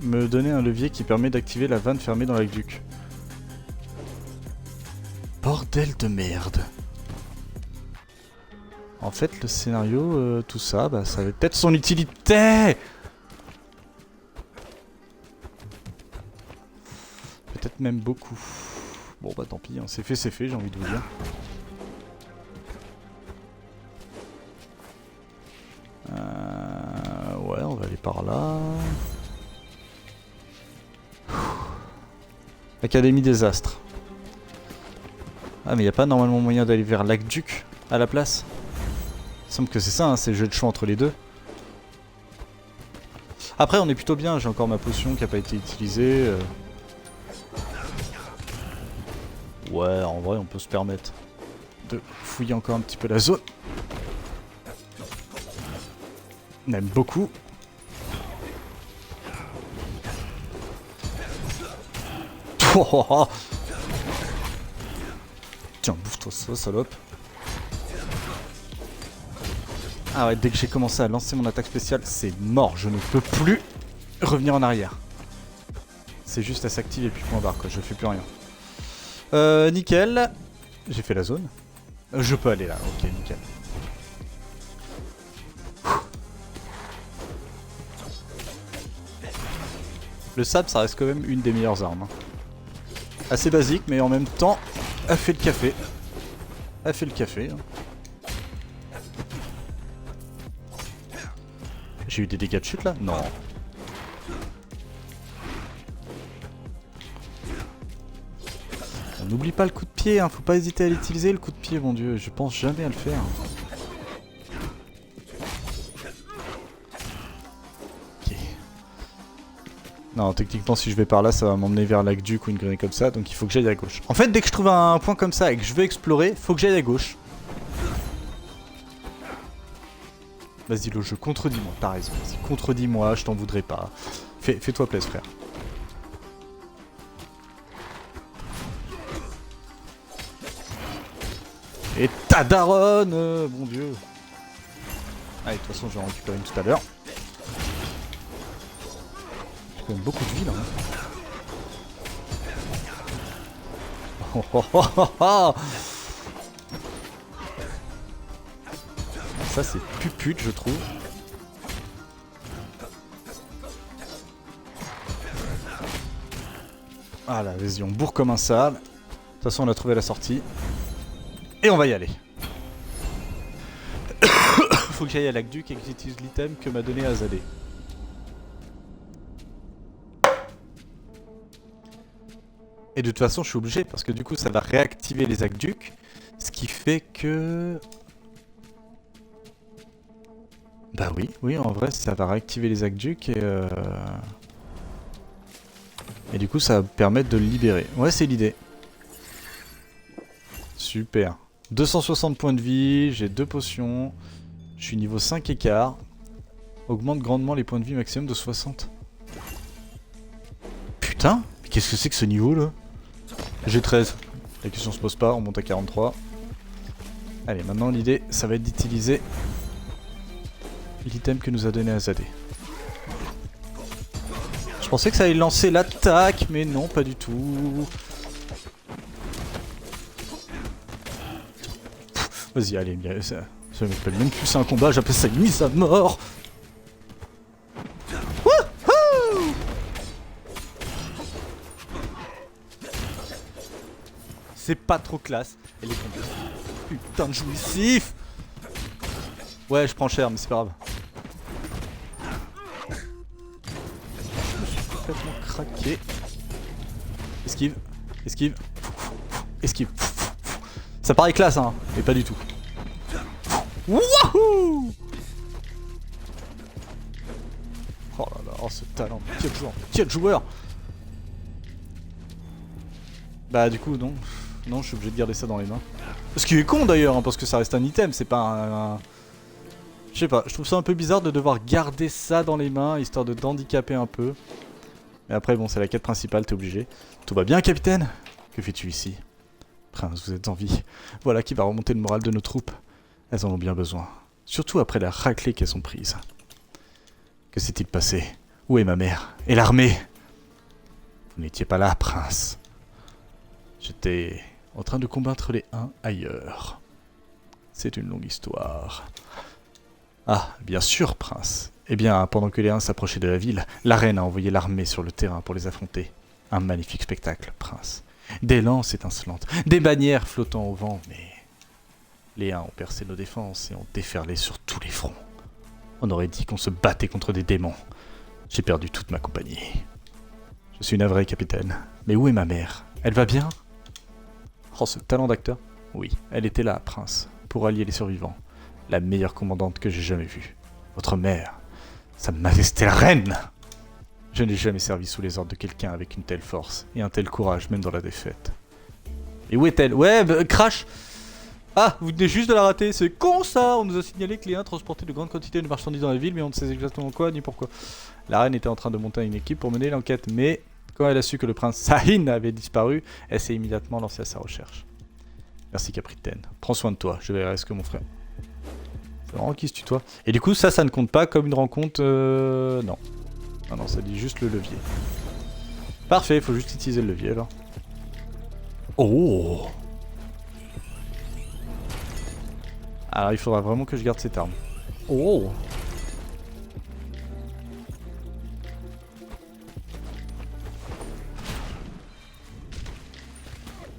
Me donner un levier qui permet d'activer la vanne fermée dans l'aqueduc. Bordel de merde. En fait, le scénario, tout ça, bah, ça avait peut-être son utilité. Peut-être même beaucoup. Bon bah tant pis, hein. C'est fait, j'ai envie de vous dire. Ouais, on va aller par là. Académie des Astres. Ah mais y a pas normalement moyen d'aller vers l'aqueduc à la place? Il semble que c'est ça, hein, c'est le jeu de choix entre les deux. Après on est plutôt bien, j'ai encore ma potion qui a pas été utilisée. Ouais, en vrai on peut se permettre de fouiller encore un petit peu la zone. Même beaucoup. Tiens, bouffe-toi ça, salope. Ah ouais, dès que j'ai commencé à lancer mon attaque spéciale, c'est mort. Je ne peux plus revenir en arrière. C'est juste à s'activer puis point barre, quoi. Je fais plus rien. Nickel. J'ai fait la zone. Je peux aller là, ok, nickel. Le sable, ça reste quand même une des meilleures armes. Hein. Assez basique, mais en même temps, a fait le café. A fait le café. Hein. J'ai eu des dégâts de chute là? Non. On n'oublie pas le coup de pied, hein. Faut pas hésiter à l'utiliser le coup de pied, mon dieu. Je pense jamais à le faire. Ok. Non, techniquement, si je vais par là, ça va m'emmener vers l'aqueduc ou une grenade comme ça, donc il faut que j'aille à gauche. En fait, dès que je trouve un point comme ça et que je veux explorer, faut que j'aille à gauche. Vas-y, le jeu, contredis-moi, t'as raison. Vas-y, contredis-moi, je t'en voudrais pas. Fais-toi plaisir, frère. Et ta daronne, bon dieu. Allez, de toute façon, je vais en récupérer une tout à l'heure. J'ai quand même beaucoup de vie là. Hein. Oh, oh, oh, oh, oh. Ça, c'est pupute, je trouve. Voilà, vas-y, on bourre comme un sale. De toute façon, on a trouvé la sortie. Et on va y aller. Faut que j'aille à l'aqueduc et que j'utilise l'item que m'a donné Azadeh. Et de toute façon, je suis obligé parce que du coup, ça va réactiver les aqueducs. Ce qui fait que... Bah oui, en vrai, ça va réactiver les aqueducs et du coup, ça va permettre de le libérer. Ouais, c'est l'idée. Super. 260 points de vie, j'ai 2 potions. Je suis niveau 5 écart. Augmente grandement les points de vie maximum de 60. Putain, mais qu'est-ce que c'est que ce niveau là? J'ai 13. La question se pose pas, on monte à 43. Allez, maintenant l'idée, ça va être d'utiliser l'item que nous a donné Azadeh. Je pensais que ça allait lancer l'attaque, mais non, pas du tout. Vas-y, allez, ça m'appelle même plus un combat, j'appelle ça une mise à mort. Wouhou! C'est pas trop classe. Elle est tombée. Putain de jouissif. Ouais, je prends cher, mais c'est pas grave. Je me suis complètement craqué. Esquive, esquive, esquive. Ça paraît classe, hein, mais pas du tout. Wouhou! Oh là là, oh ce talent, quel joueur! Bah du coup non, non je suis obligé de garder ça dans les mains. Ce qui est con d'ailleurs, hein, parce que ça reste un item, c'est pas un... Je sais pas, je trouve ça un peu bizarre de devoir garder ça dans les mains, histoire de t'handicaper un peu. Mais après bon, c'est la quête principale, t'es obligé. Tout va bien capitaine? Que fais-tu ici? Prince, vous êtes en vie. Voilà qui va remonter le moral de nos troupes. Elles en ont bien besoin. Surtout après la raclée qu'elles ont prise. Que s'est-il passé? Où est ma mère? Et l'armée? Vous n'étiez pas là, Prince. J'étais en train de combattre les Huns ailleurs. C'est une longue histoire. Ah, bien sûr, Prince. Eh bien, pendant que les Huns s'approchaient de la ville, la reine a envoyé l'armée sur le terrain pour les affronter. Un magnifique spectacle, Prince. Des lances étincelantes, des bannières flottant au vent, mais... Les Huns ont percé nos défenses et ont déferlé sur tous les fronts. On aurait dit qu'on se battait contre des démons. J'ai perdu toute ma compagnie. Je suis navré, capitaine. Mais où est ma mère? Elle va bien? Oh, ce talent d'acteur. Oui, elle était là, Prince, pour allier les survivants. La meilleure commandante que j'ai jamais vue. Votre mère, Sa Majesté la Reine! Je n'ai jamais servi sous les ordres de quelqu'un avec une telle force et un tel courage, même dans la défaite. Et où est-elle? Ouais, bah, Crash! Ah, vous venez juste de la rater, c'est con ça! On nous a signalé que les Huns transportaient de grandes quantités de marchandises dans la ville, mais on ne sait exactement quoi ni pourquoi. La reine était en train de monter une équipe pour mener l'enquête, mais quand elle a su que le prince Sahin avait disparu, elle s'est immédiatement lancée à sa recherche. Merci, capitaine. Prends soin de toi, je verrai ce que mon frère... C'est vraiment qui se tutoie. Et du coup, ça ne compte pas comme une rencontre... Non. Ah non, ça dit juste le levier. Parfait, il faut juste utiliser le levier alors. Oh! Alors il faudra vraiment que je garde cette arme. Oh!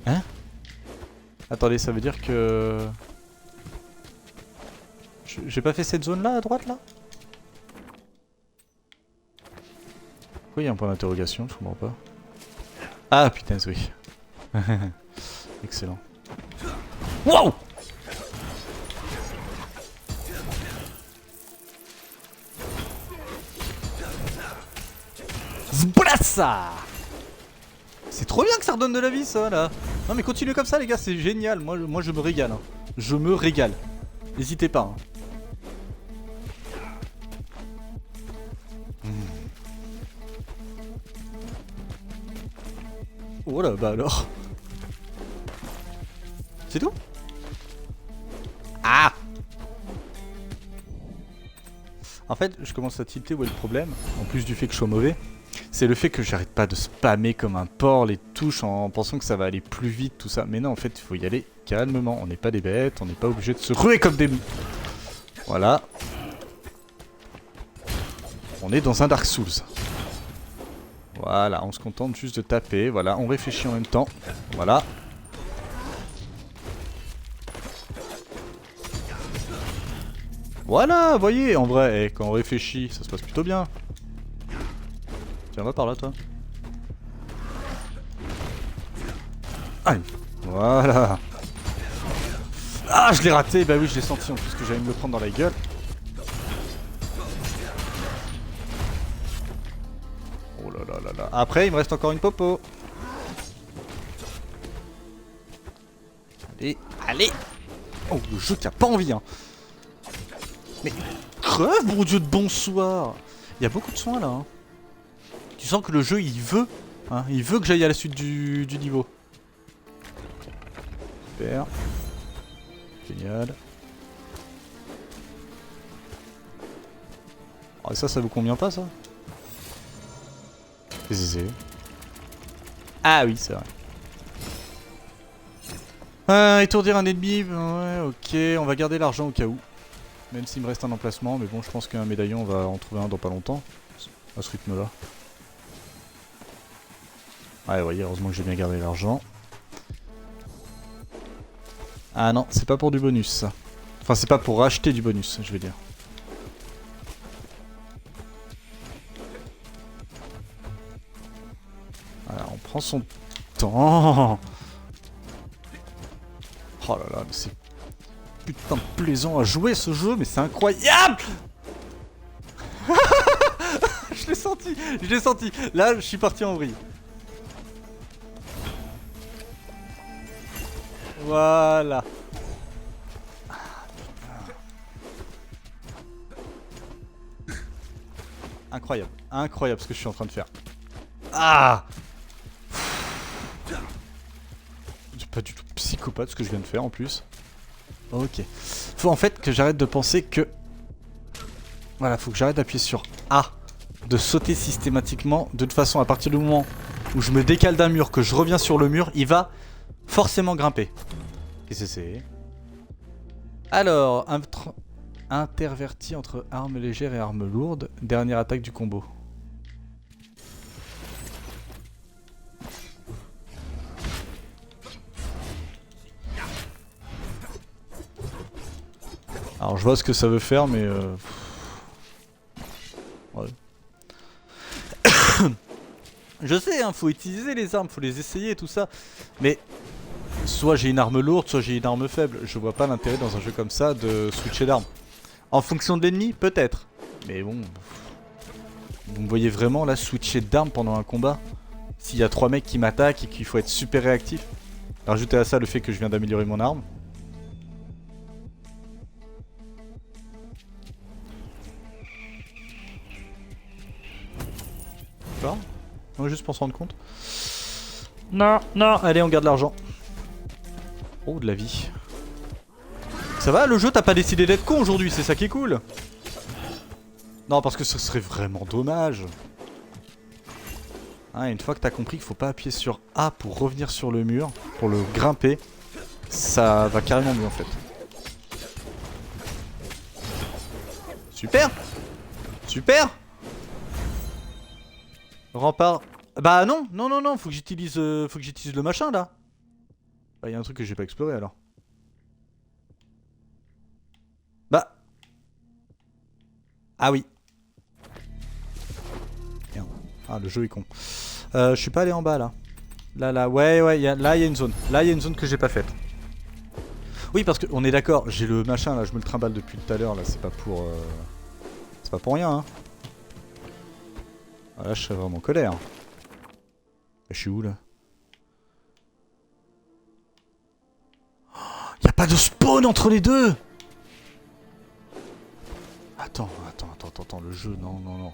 Hein? Attendez, ça veut dire que... J'ai pas fait cette zone là à droite là? Pourquoi il y a un point d'interrogation? Je comprends pas. Ah putain, oui. Excellent. Wow! Zblassa! C'est trop bien que ça redonne de la vie ça là. Non mais continuez comme ça les gars, c'est génial. Moi je me régale. Hein. Je me régale. N'hésitez pas. Hein. Oh là bah alors. C'est tout? Ah! En fait, je commence à tilter où est le problème, en plus du fait que je sois mauvais. C'est le fait que j'arrête pas de spammer comme un porc les touches en pensant que ça va aller plus vite, tout ça. Mais non, en fait, il faut y aller calmement. On n'est pas des bêtes, on n'est pas obligé de se ruer comme des... Voilà. On est dans un Dark Souls. Voilà, on se contente juste de taper. Voilà, on réfléchit en même temps. Voilà. Voilà, voyez, en vrai, quand on réfléchit, ça se passe plutôt bien. Tiens, va par là, toi. Allez, voilà. Ah, je l'ai raté, bah oui, je l'ai senti en plus que j'allais me le prendre dans la gueule. Oh là là là là. Après, il me reste encore une popo. Allez, allez. Oh, le jeu qui a pas envie, hein. Mais creve, mon dieu de bonsoir. Il y a beaucoup de soins là. Hein. Tu sens que le jeu il veut. Hein, il veut que j'aille à la suite du niveau. Super. Génial. Oh, et ça vous convient pas ça? Ah oui, c'est vrai. Étourdir un ennemi. Ouais, ok. On va garder l'argent au cas où. Même s'il me reste un emplacement, mais bon, je pense qu'un médaillon, on va en trouver un dans pas longtemps. À ce rythme-là. Ouais, vous voyez, heureusement que j'ai bien gardé l'argent. Ah non, c'est pas pour du bonus, ça. Enfin, c'est pas pour racheter du bonus, je veux dire. Voilà, on prend son temps. Oh là là, mais c'est... putain de plaisant à jouer ce jeu, mais c'est incroyable. Je l'ai senti. Là, je suis parti en vrille. Voilà. Incroyable, incroyable ce que je suis en train de faire. Ah. J'ai pas du tout psychopathe ce que je viens de faire en plus. Ok. Faut en fait que j'arrête de penser que... Voilà, faut que j'arrête d'appuyer sur A. De sauter systématiquement. De toute façon, à partir du moment où je me décale d'un mur, que je reviens sur le mur, il va forcément grimper. Qu'est-ce que c'est? Alors, interverti entre armes légères et armes lourdes. Dernière attaque du combo. Alors je vois ce que ça veut faire mais ouais. Je sais hein, faut utiliser les armes, faut les essayer et tout ça. Mais soit j'ai une arme lourde, soit j'ai une arme faible. Je vois pas l'intérêt dans un jeu comme ça de switcher d'armes. En fonction de l'ennemi, peut-être. Mais bon... Vous me voyez vraiment là switcher d'armes pendant un combat? S'il y a 3 mecs qui m'attaquent et qu'il faut être super réactif. Rajoutez à ça le fait que je viens d'améliorer mon arme. Non, juste pour se rendre compte. Non, non, allez, on garde l'argent. Oh, de la vie. Ça va, le jeu, t'as pas décidé d'être con aujourd'hui, c'est ça qui est cool. Non, parce que ce serait vraiment dommage. Hein, une fois que t'as compris qu'il faut pas appuyer sur A pour revenir sur le mur, pour le grimper, ça va carrément mieux en fait. Super! Super! Rempart. Bah non, non, non, non, faut que j'utilise le machin là. Bah y a un truc que j'ai pas exploré alors. Bah. Ah oui. Merde. Ah le jeu est con. Je suis pas allé en bas là. Là, ouais, là il y a une zone. Là il y a une zone que j'ai pas faite. Oui parce que on est d'accord, j'ai le machin là, je me le trimballe depuis tout à l'heure là, c'est pas pour... C'est pas pour rien hein. Ah, là je serais vraiment en colère. Je suis où là? Y'a pas de spawn entre les deux! Attends, le jeu, non.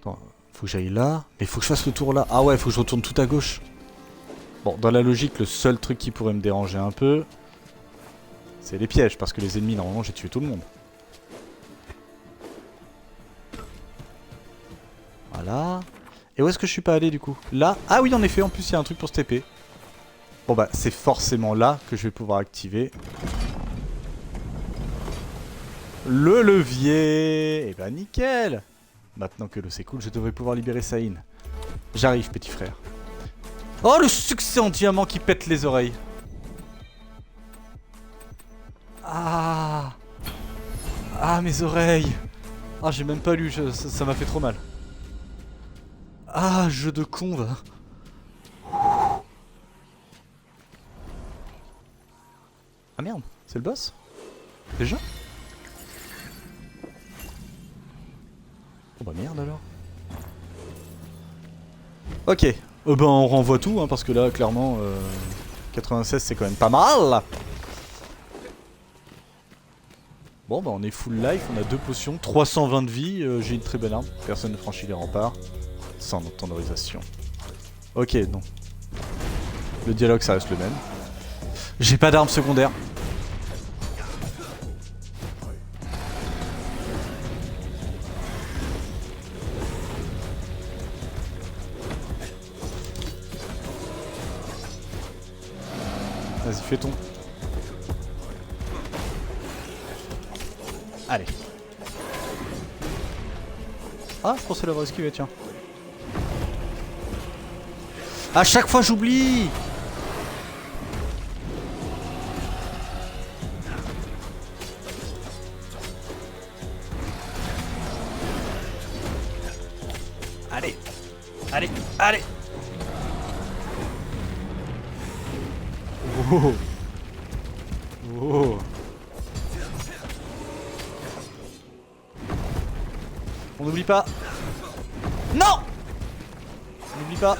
Attends, faut que j'aille là, mais faut que je fasse le tour là. Ah ouais, faut que je retourne tout à gauche. Bon, dans la logique, le seul truc qui pourrait me déranger un peu, c'est les pièges, parce que les ennemis, normalement, j'ai tué tout le monde. Voilà. Et où est-ce que je suis pas allé du coup? Là? Ah oui, en effet, en plus, il y a un truc pour se TP. Bon bah, c'est forcément là que je vais pouvoir activer le levier. Et bah nickel. Maintenant que l'eau c'est cool, je devrais pouvoir libérer Saïn. J'arrive, petit frère. Oh, le succès en diamant qui pète les oreilles. Ah. Ah, mes oreilles. Ah, j'ai même pas lu, ça m'a fait trop mal. Ah, jeu de con, va. Ah merde, c'est le boss? Déjà? Oh bah merde alors. Ok, ben on renvoie tout, hein, parce que là, clairement, 96 c'est quand même pas mal. Bon bah on est full life, on a 2 potions, 320 de vie, j'ai une très bonne arme. Personne ne franchit les remparts. Sans autorisation. Ok, non. Le dialogue ça reste le même. J'ai pas d'arme secondaire. Vas-y, fais ton. Allez. Ah, je pensais l'avoir esquivé, tiens. À chaque fois, j'oublie. Allez. Allez. Allez. Oh. Oh. On n'oublie pas. Non. On n'oublie pas.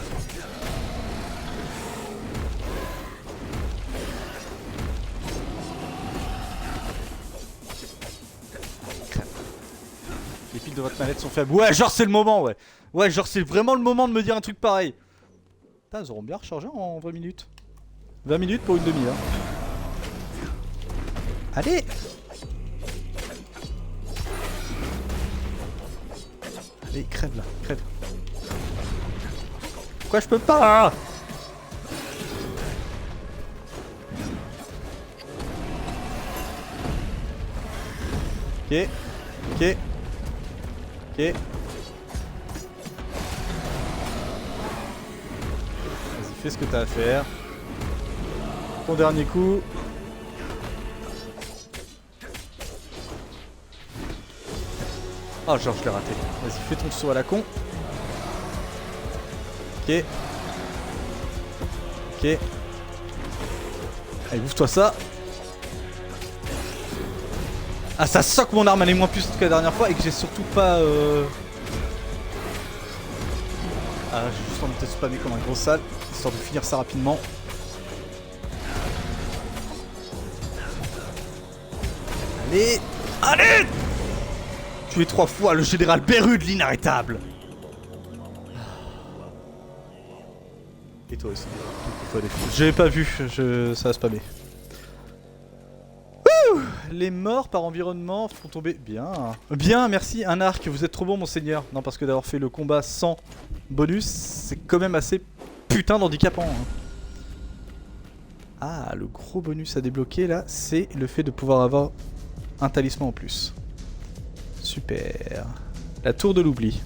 Les piles de votre manette sont faibles. Ouais, genre c'est le moment, ouais. Ouais, genre c'est vraiment le moment de me dire un truc pareil. Putain, ils auront bien rechargé en 20 minutes. 20 minutes pour une demi-heure. Allez! Allez, crève là, crève. Pourquoi je peux pas? Ok, ok, ok. Vas-y, fais ce que t'as à faire. Ton dernier coup. Oh, genre, je l'ai raté. Vas-y, fais ton saut à la con. Ok. Ok. Allez, ouvre-toi ça. Ah, ça sent que mon arme elle est moins puissante que la dernière fois et que j'ai surtout pas. Ah, j'ai juste envie de spammer comme un gros sale, histoire de finir ça rapidement. Allez! Allez! Tu es 3 fois le général Beru de l'inarrêtable! Et toi aussi. J'ai pas vu, ça a spammé. Les morts par environnement font tomber. Bien. Bien, merci. Un arc. Vous êtes trop bon, monseigneur. Non, parce que d'avoir fait le combat sans bonus, c'est quand même assez putain d'handicapant. Hein. Ah, le gros bonus à débloquer là, c'est le fait de pouvoir avoir un talisman en plus. Super. La tour de l'oubli.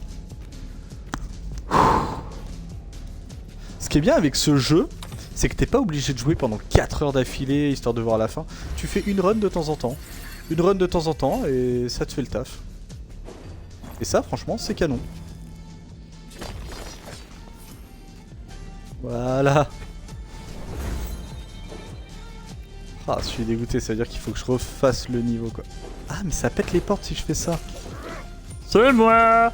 Ce qui est bien avec ce jeu, c'est que t'es pas obligé de jouer pendant 4 heures d'affilée histoire de voir la fin. Tu fais une run de temps en temps. Une run de temps en temps et ça te fait le taf. Et ça, franchement, c'est canon. Voilà. Ah, je suis dégoûté, ça veut dire qu'il faut que je refasse le niveau, quoi. Ah, mais ça pète les portes si je fais ça. C'est moi!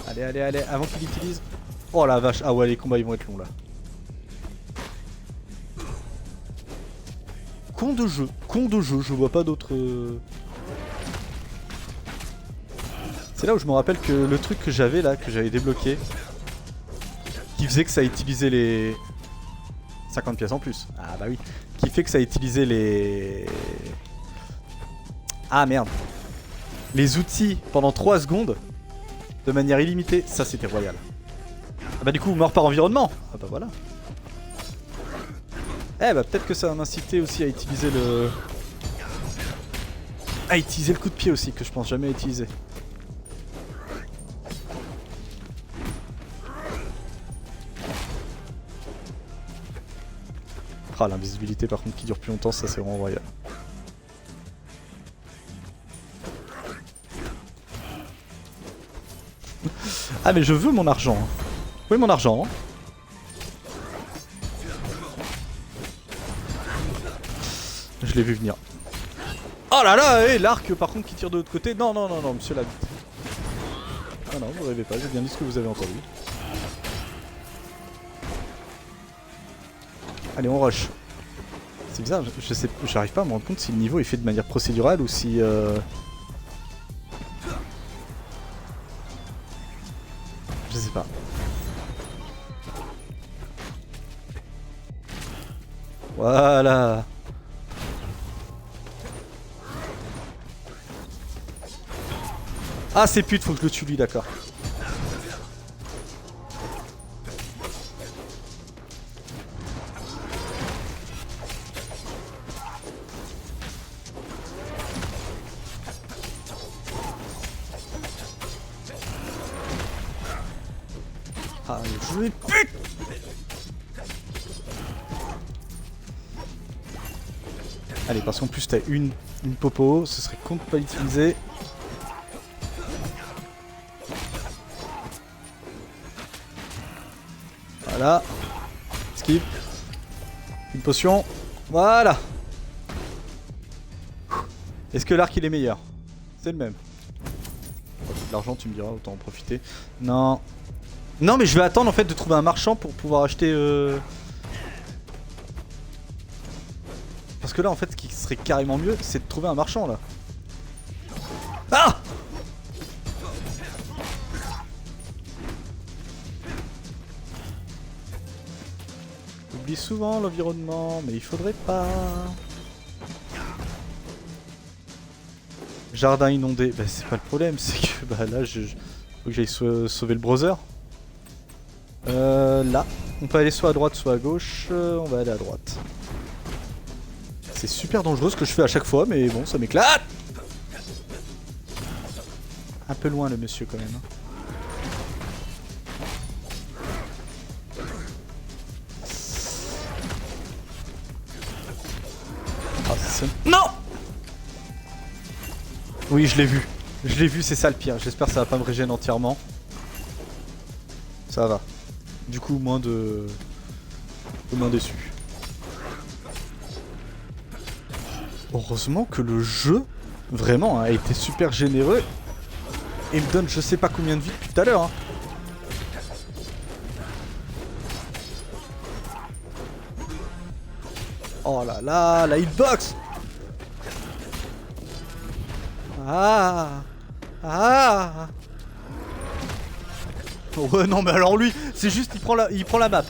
Allez, allez, allez, avant qu'il l'utilise. Oh la vache, ah ouais, les combats ils vont être longs là. Con de jeu, je vois pas d'autres. C'est là où je me rappelle que le truc que j'avais là, que j'avais débloqué, qui faisait que ça utilisait les 50 pièces en plus. Ah bah oui. Qui fait que ça utilisait les... Ah merde. Les outils pendant 3 secondes de manière illimitée, ça c'était royal. Ah bah du coup, mort par environnement. Ah bah voilà. Eh bah peut-être que ça va m'inciter aussi à utiliser le... À utiliser le coup de pied aussi, que je pense jamais utiliser. Ah, l'invisibilité par contre qui dure plus longtemps, ça c'est vraiment royal. Ah mais je veux mon argent. Oui, mon argent. Je l'ai vu venir. Oh là là, et l'arc par contre qui tire de l'autre côté. Non, non, non, non, monsieur Labitte. Ah non, vous rêvez pas, j'ai bien dit ce que vous avez entendu. Allez, on rush. C'est bizarre, je sais, j'arrive pas à me rendre compte si le niveau est fait de manière procédurale ou si... Je sais pas. Voilà. Ah c'est pute, faut que je le tue lui, d'accord. Ah je vais pute. Allez, parce qu'en plus t'as une popo, ce serait con de pas l'utiliser. Voilà. Skip. Une potion. Voilà. Est-ce que l'arc il est meilleur? C'est le même. L'argent tu me diras, autant en profiter. Non. Non mais je vais attendre en fait de trouver un marchand pour pouvoir acheter... Parce que là en fait ce qui serait carrément mieux c'est de trouver un marchand là. Ah! J'oublie souvent l'environnement, mais il faudrait pas. Jardin inondé, bah c'est pas le problème, c'est que bah là faut que j'aille sauver le browser. Là, on peut aller soit à droite soit à gauche, on va aller à droite. C'est super dangereux ce que je fais à chaque fois, mais bon, ça m'éclate. Un peu loin le monsieur quand même. Ah, non! Oui, je l'ai vu. Je l'ai vu, c'est ça le pire. J'espère que ça va pas me régénérer entièrement. Ça va. Du coup, moins déçu. Heureusement que le jeu, vraiment, a été super généreux. Et me donne je sais pas combien de vie depuis tout à l'heure. Hein. Oh là là, la hitbox! Ah! Ah! Ouais, non, mais alors lui, c'est juste, il prend la map.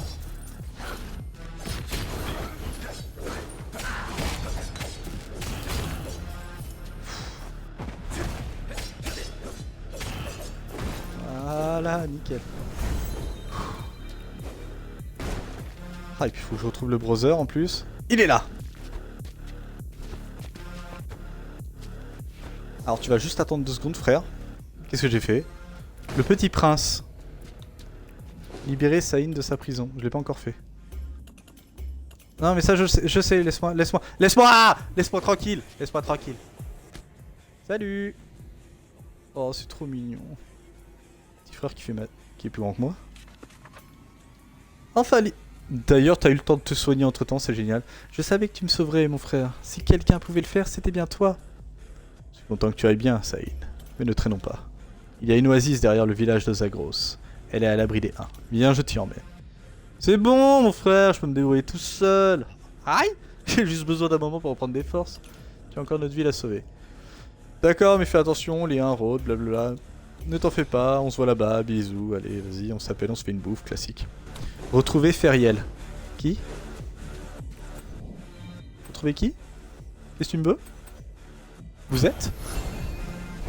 Voilà, nickel. Ah, et puis il faut que je retrouve le browser en plus. Il est là! Alors tu vas juste attendre 2 secondes, frère. Qu'est-ce que j'ai fait? Le petit prince. Libérer Saïn de sa prison. Je l'ai pas encore fait. Non mais ça je sais, laisse-moi tranquille. Laisse-moi tranquille. Salut. Oh c'est trop mignon. Petit frère qui est plus grand que moi. Enfin D'ailleurs t'as eu le temps de te soigner entre temps, c'est génial. Je savais que tu me sauverais mon frère. Si quelqu'un pouvait le faire, c'était bien toi. Je suis content que tu ailles bien, Saïn. Mais ne traînons pas. Il y a une oasis derrière le village de Zagros. Elle est à l'abri des 1. Viens, je t'y emmène. C'est bon, mon frère, je peux me débrouiller tout seul. Aïe! J'ai juste besoin d'un moment pour reprendre des forces. Tu as encore notre ville à sauver. D'accord, mais fais attention, les 1 rôdent, blablabla. Ne t'en fais pas, on se voit là-bas, bisous. Allez, vas-y, on s'appelle, on se fait une bouffe, classique. Retrouver Feriel. Qui? Retrouver qui? Qu'est-ce que tu me veux? Vous êtes?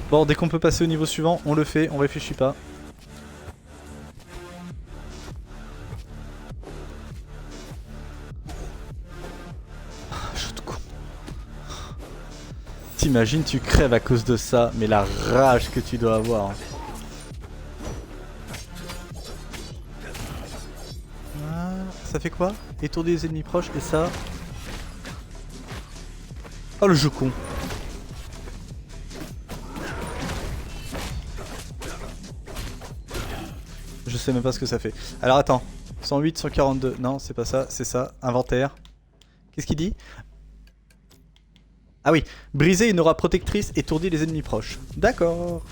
Bon, dès qu'on peut passer au niveau suivant, on le fait, on réfléchit pas. Jeu de con. T'imagines, tu crèves à cause de ça, mais la rage que tu dois avoir. Ah, ça fait quoi? Étourdir les ennemis proches et ça... Oh le jeu con. Je sais même pas ce que ça fait. Alors attends. 108, 142. Non, c'est pas ça, c'est ça. Inventaire. Qu'est-ce qu'il dit? Ah oui. Briser une aura protectrice, étourdit les ennemis proches. D'accord.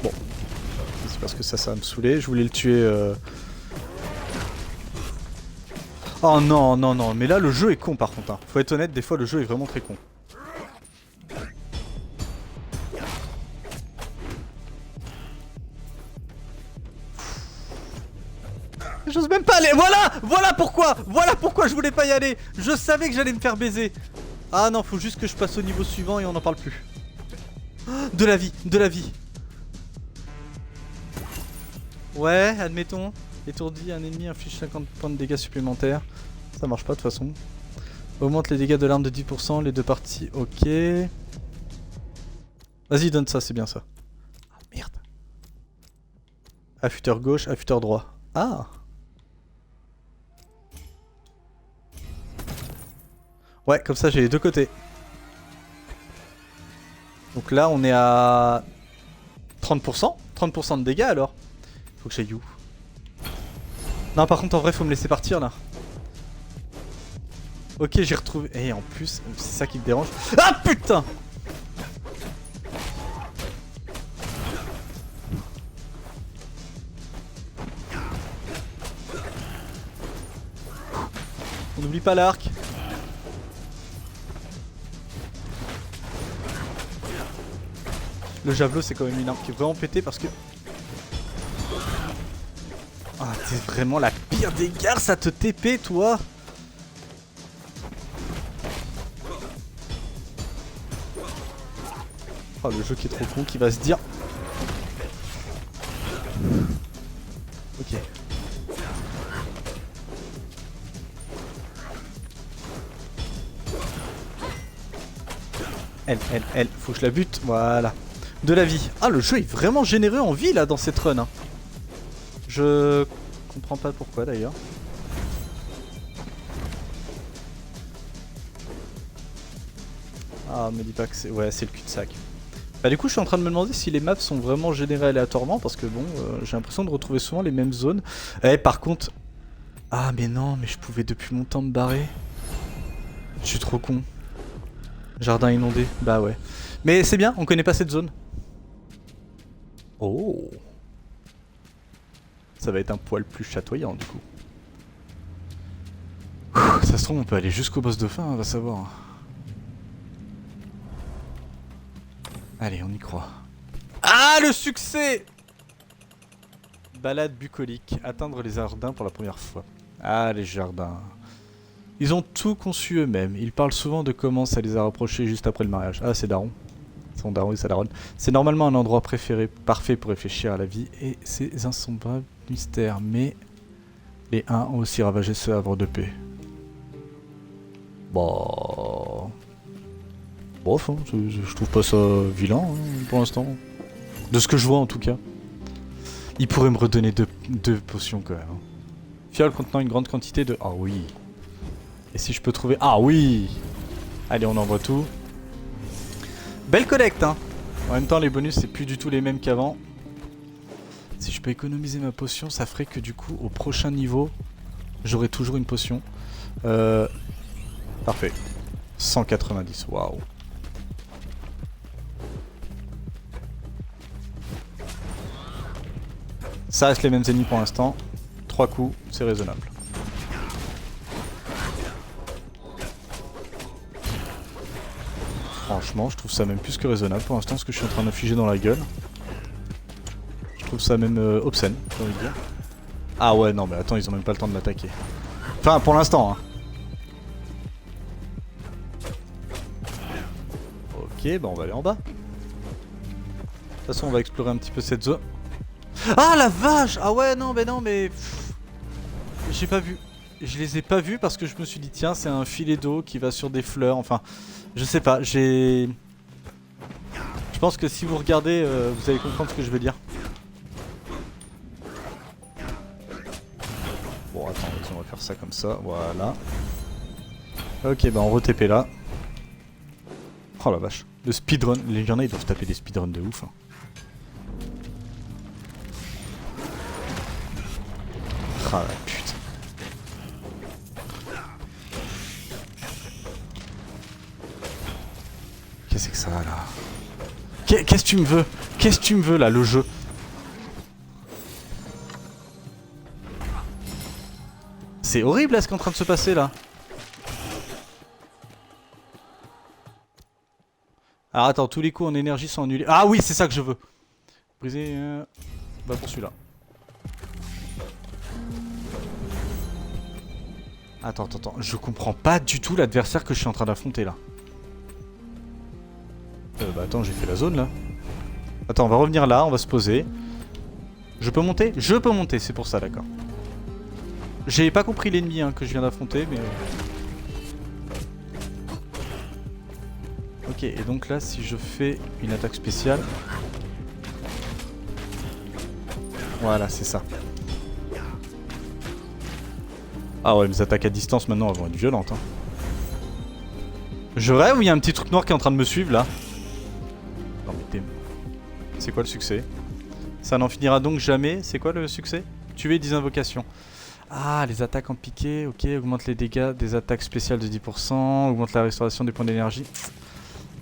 Bon. C'est parce que ça va me saouler. Je voulais le tuer... Oh non, non, non, mais là le jeu est con par contre. Hein. Faut être honnête, des fois le jeu est vraiment très con. J'ose même pas aller. Voilà pourquoi je voulais pas y aller. Je savais que j'allais me faire baiser. Ah non, faut juste que je passe au niveau suivant et on n'en parle plus. De la vie. Ouais, admettons. Étourdi, un ennemi inflige 50 points de dégâts supplémentaires. Ça marche pas de toute façon. Augmente les dégâts de l'arme de 10%, les 2 parties, ok. Vas-y, donne ça, c'est bien ça. Ah merde. Affûteur gauche, affûteur droit. Ah. Ouais, comme ça j'ai les 2 côtés. Donc là on est à 30%. 30% de dégâts alors. Faut que j'aille où? Non par contre en vrai faut me laisser partir là. Ok j'ai retrouvé... Et en plus c'est ça qui me dérange. Ah putain! On n'oublie pas l'arc. Le javelot c'est quand même une arme qui est vraiment pétée parce que... Ah t'es vraiment la pire des garces à te TP toi. Oh le jeu qui est trop con qui va se dire... Ok. Elle, faut que je la bute, voilà. De la vie. Ah le jeu est vraiment généreux en vie là dans cette run hein. Je comprends pas pourquoi d'ailleurs. Ah me dis pas que c'est... Ouais c'est le cul-de-sac. Bah du coup je suis en train de me demander si les maps sont vraiment générées aléatoirement parce que bon j'ai l'impression de retrouver souvent les mêmes zones. Eh par contre... Ah mais non mais je pouvais depuis longtemps me barrer. Je suis trop con. Jardin inondé, bah ouais. Mais c'est bien, on connaît pas cette zone. Oh. Ça va être un poil plus chatoyant du coup. Ça se trouve on peut aller jusqu'au boss de fin, on va savoir. Allez, on y croit. Ah, le succès! Balade bucolique. Atteindre les jardins pour la première fois. Ah, les jardins. Ils ont tout conçu eux-mêmes. Ils parlent souvent de comment ça les a rapprochés juste après le mariage. Ah, c'est daron. Son daron et sa daronne. C'est normalement un endroit préféré, parfait pour réfléchir à la vie et ses insombrables mystères. Mais les Huns ont aussi ravagé ce havre de paix. Bon... Bof, hein, je trouve pas ça vilain hein, pour l'instant. De ce que je vois en tout cas. Il pourrait me redonner deux potions quand même. Hein. Fiole contenant une grande quantité de... Ah oui. Et si je peux trouver... Ah oui. Allez, on envoie tout. Belle collecte hein. En même temps les bonus c'est plus du tout les mêmes qu'avant. Si je peux économiser ma potion, ça ferait que du coup au prochain niveau, j'aurai toujours une potion. Parfait. 190, waouh. Ça reste les mêmes ennemis pour l'instant. 3 coups, c'est raisonnable. Franchement, je trouve ça même plus que raisonnable pour l'instant ce que je suis en train d'infliger dans la gueule. Je trouve ça même obscène, j'ai envie de dire. Ah ouais, non mais attends, ils ont même pas le temps de m'attaquer. Enfin, pour l'instant, hein. Ok, bah on va aller en bas. De toute façon, on va explorer un petit peu cette zone. Ah la vache! Ah ouais, non mais... J'ai pas vu. Je les ai pas vus parce que je me suis dit, tiens, c'est un filet d'eau qui va sur des fleurs. Enfin, je sais pas, j'ai... Je pense que si vous regardez, vous allez comprendre ce que je veux dire. Bon, attends, on va faire ça comme ça, voilà. Ok, bah on re-TP là. Oh la vache. Le speedrun, les gens ils doivent taper des speedruns de ouf. Hein. Ah la putain. Qu'est-ce que c'est que ça là? Qu'est-ce que tu me veux? Qu'est-ce que tu me veux là, le jeu? C'est horrible là ce qui est en train de se passer là. Alors attends, tous les coups en énergie sont annulés. Ah oui, c'est ça que je veux. Briser... Bah pour celui-là. Attends, je comprends pas du tout l'adversaire que je suis en train d'affronter là. Bah attends, j'ai fait la zone là. Attends, on va revenir là, on va se poser. Je peux monter? Je peux monter, c'est pour ça, d'accord. J'ai pas compris l'ennemi hein, que je viens d'affronter, mais... Ok, et donc là, si je fais une attaque spéciale... Voilà, c'est ça. Ah ouais, mes attaques à distance maintenant elles vont être violentes. Hein. Je rêve ou il y a un petit truc noir qui est en train de me suivre là? Non mais t'es... C'est quoi le succès? Ça n'en finira donc jamais. C'est quoi le succès? Tuer 10 invocations. Ah, les attaques en piqué, ok, augmente les dégâts des attaques spéciales de 10%, augmente la restauration des points d'énergie.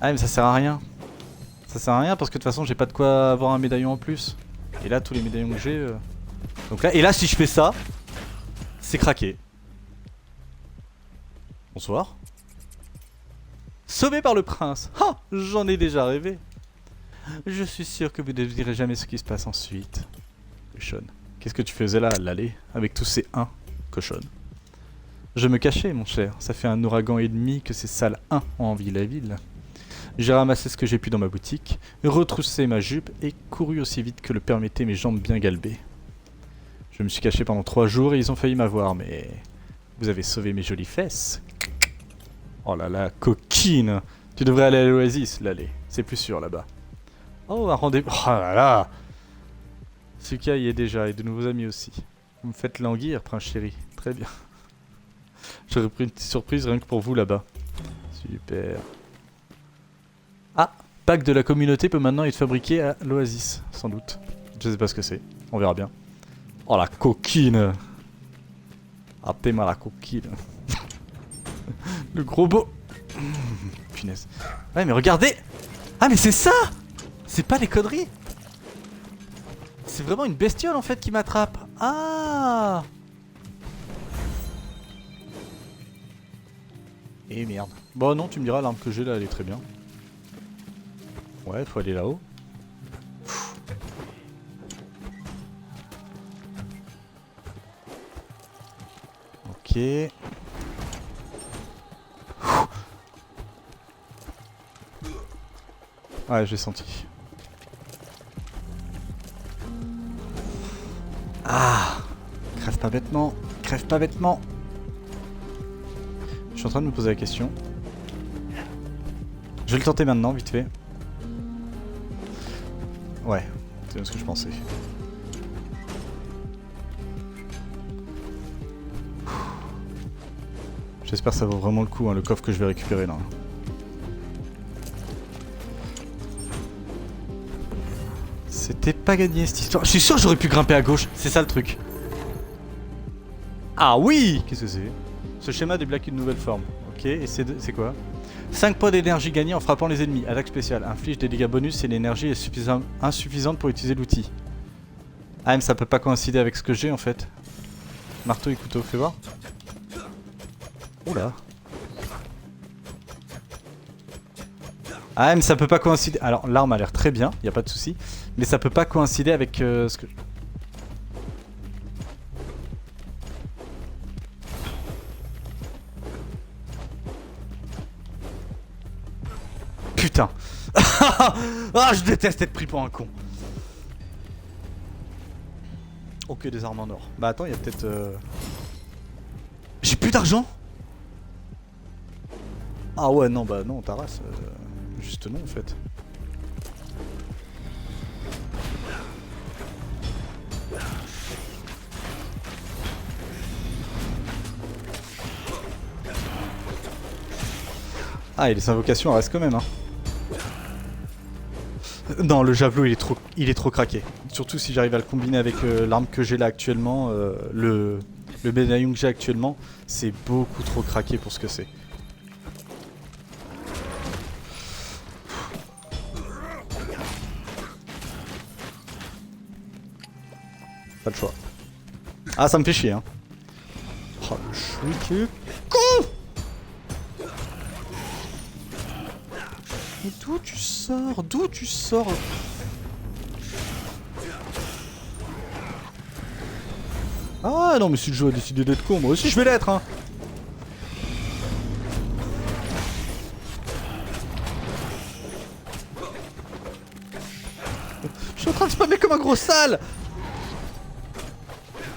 Ah mais ça sert à rien. Ça sert à rien parce que de toute façon j'ai pas de quoi avoir un médaillon en plus. Et là tous les médaillons que j'ai... Donc là, et là si je fais ça, c'est craqué. Bonsoir. Sauvé par le prince. Ah, j'en ai déjà rêvé. Je suis sûr que vous ne direz jamais ce qui se passe ensuite. Cochonne. Qu'est-ce que tu faisais là, à l'allée, avec tous ces 1, cochonne? Je me cachais, mon cher. Ça fait un ouragan et demi que ces sales 1 ont envahi la ville. J'ai ramassé ce que j'ai pu dans ma boutique, retroussé ma jupe et couru aussi vite que le permettaient mes jambes bien galbées. Je me suis caché pendant 3 jours et ils ont failli m'avoir, mais... Vous avez sauvé mes jolies fesses. Oh là là, coquine! Tu devrais aller à l'Oasis, l'allée. C'est plus sûr là-bas. Oh, un rendez-vous... Oh là là! Suka y est déjà, et de nouveaux amis aussi. Vous me faites languir, prince chéri. Très bien. J'aurais pris une petite surprise rien que pour vous là-bas. Super. Ah! Pack de la communauté peut maintenant être fabriqué à l'Oasis, sans doute. Je sais pas ce que c'est. On verra bien. Oh la coquine! Ah t'es mal la coquine. Le gros beau. Punaise. Ouais mais regardez! Ah mais c'est ça! C'est pas des conneries! C'est vraiment une bestiole en fait qui m'attrape. Ah! Et merde. Bon non, tu me diras, l'arme que j'ai là elle est très bien. Ouais, faut aller là-haut. Ok. Ouais, j'ai senti. Ah! Crève pas bêtement. Crève pas bêtement. Je suis en train de me poser la question. Je vais le tenter maintenant, vite fait. Ouais, c'est ce que je pensais. J'espère que ça vaut vraiment le coup, hein, le coffre que je vais récupérer là. C'était pas gagné cette histoire. Je suis sûr que j'aurais pu grimper à gauche, c'est ça le truc. Ah oui! Qu'est-ce que c'est? Ce schéma débloque une nouvelle forme. Ok, et c'est quoi? 5 points d'énergie gagnés en frappant les ennemis. Attaque spéciale. Inflige des dégâts bonus si l'énergie est insuffisante pour utiliser l'outil. Ah mais ça peut pas coïncider avec ce que j'ai en fait. Marteau et couteau, fais voir. Oula. Ah mais ça peut pas coïncider. Alors l'arme a l'air très bien, y a pas de souci. Mais ça peut pas coïncider avec ce que... Putain. Ah je déteste être pris pour un con. Ok, des armes en or. Bah attends, il y a peut-être... J'ai plus d'argent. Ah ouais, non, bah non, ta race. Juste non, en fait. Ah, et les invocations restent quand même, hein. Non, le javelot il est trop craqué. Surtout si j'arrive à le combiner avec l'arme que j'ai là actuellement, le médaillon que j'ai actuellement, c'est beaucoup trop craqué pour ce que c'est. Pas le choix. Ah, ça me fait chier, hein. Oh, le chouic con! Mais d'où tu sors? D'où tu sors? Ah non mais si le jeu a décidé d'être con, moi aussi je vais l'être hein. Je suis en train de spammer comme un gros sale.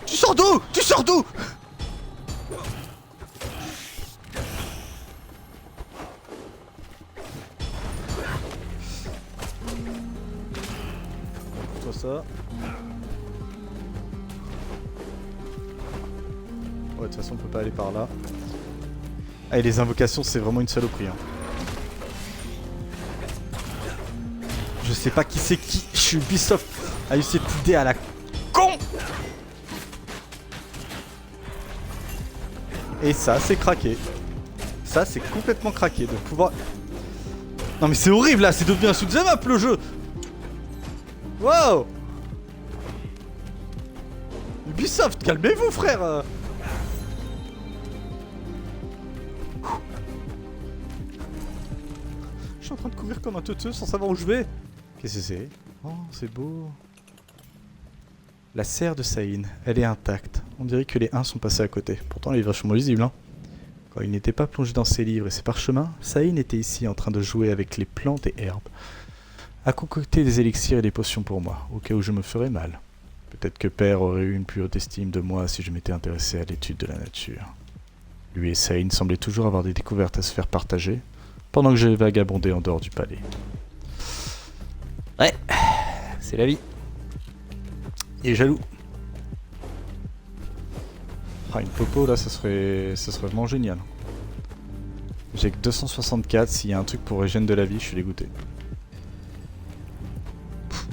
Tu sors d'où? Tu sors d'où? Toi ça. Ouais, de toute façon, on peut pas aller par là. Ah, et les invocations, c'est vraiment une saloperie. Hein. Je sais pas qui c'est qui. Je suis Ubisoft a eu cette idée à la con. Et ça, c'est craqué. Ça, c'est complètement craqué de pouvoir... Non mais c'est horrible là, c'est devenu un shoot'em up le jeu. Wow. Ubisoft, calmez-vous frère. Je suis en train de courir comme un teuteux sans savoir où je vais. Qu'est-ce que c'est? Oh, c'est beau. La serre de Saïn, elle est intacte. On dirait que les 1 sont passés à côté. Pourtant, elle est vachement lisible, hein. Quand il n'était pas plongé dans ses livres et ses parchemins, Saïn était ici en train de jouer avec les plantes et herbes, à concocter des élixirs et des potions pour moi, au cas où je me ferais mal. Peut-être que Père aurait eu une plus haute estime de moi si je m'étais intéressé à l'étude de la nature. Lui et Saïn semblaient toujours avoir des découvertes à se faire partager, pendant que je vagabondais en dehors du palais. Ouais, c'est la vie. Il est jaloux. Ah, une popo là, ça serait vraiment génial. J'ai que 264, s'il y a un truc pour régène de la vie, je suis dégoûté.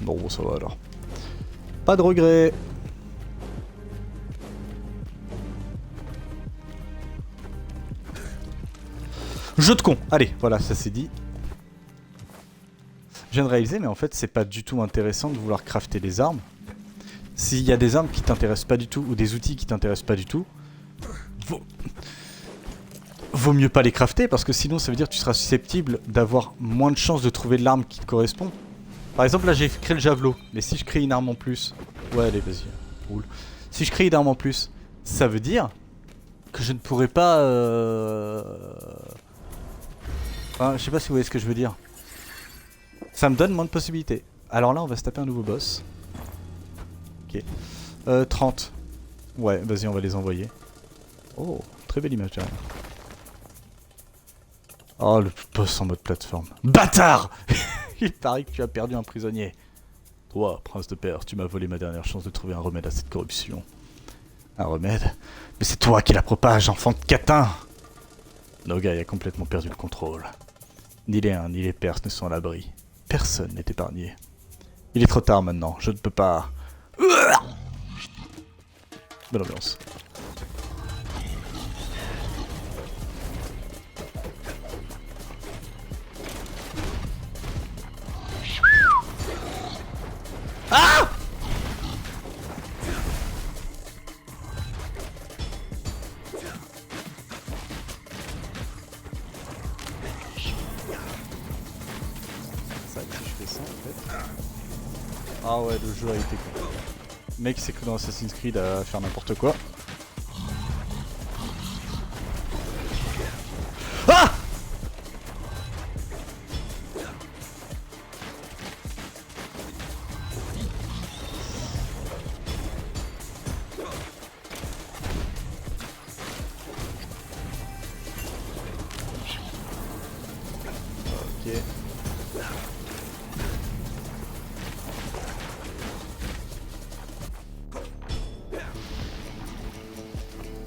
Bon, ça va alors. Pas de regret. Jeu de con. Allez, voilà, ça c'est dit. Je viens de réaliser, mais en fait, c'est pas du tout intéressant de vouloir crafter des armes. S'il y a des armes qui t'intéressent pas du tout, ou des outils qui t'intéressent pas du tout, vaut mieux pas les crafter, parce que sinon ça veut dire que tu seras susceptible d'avoir moins de chances de trouver l'arme qui te correspond. Par exemple, là j'ai créé le javelot, mais si je crée une arme en plus... Ouais, allez, vas-y, roule. Si je crée une arme en plus, ça veut dire que je ne pourrais pas... Enfin, je sais pas si vous voyez ce que je veux dire. Ça me donne moins de possibilités. Alors là, on va se taper un nouveau boss. Ok. 30. Ouais, vas-y, on va les envoyer. Oh, très belle image derrière. Oh, le boss en mode plateforme. Bâtard! Il paraît que tu as perdu un prisonnier. Toi, prince de Perse, tu m'as volé ma dernière chance de trouver un remède à cette corruption. Un remède? Mais c'est toi qui la propage, enfant de catin! Nogai a complètement perdu le contrôle. Ni les Huns, ni les Perses ne sont à l'abri. Personne n'est épargné. Il est trop tard maintenant, je ne peux pas... Bonne ambiance. Ah! Ça, si je fais ça en fait. Ah ouais, le jeu a été con. Le mec s'est cru dans Assassin's Creed à faire n'importe quoi. Ah! Ok.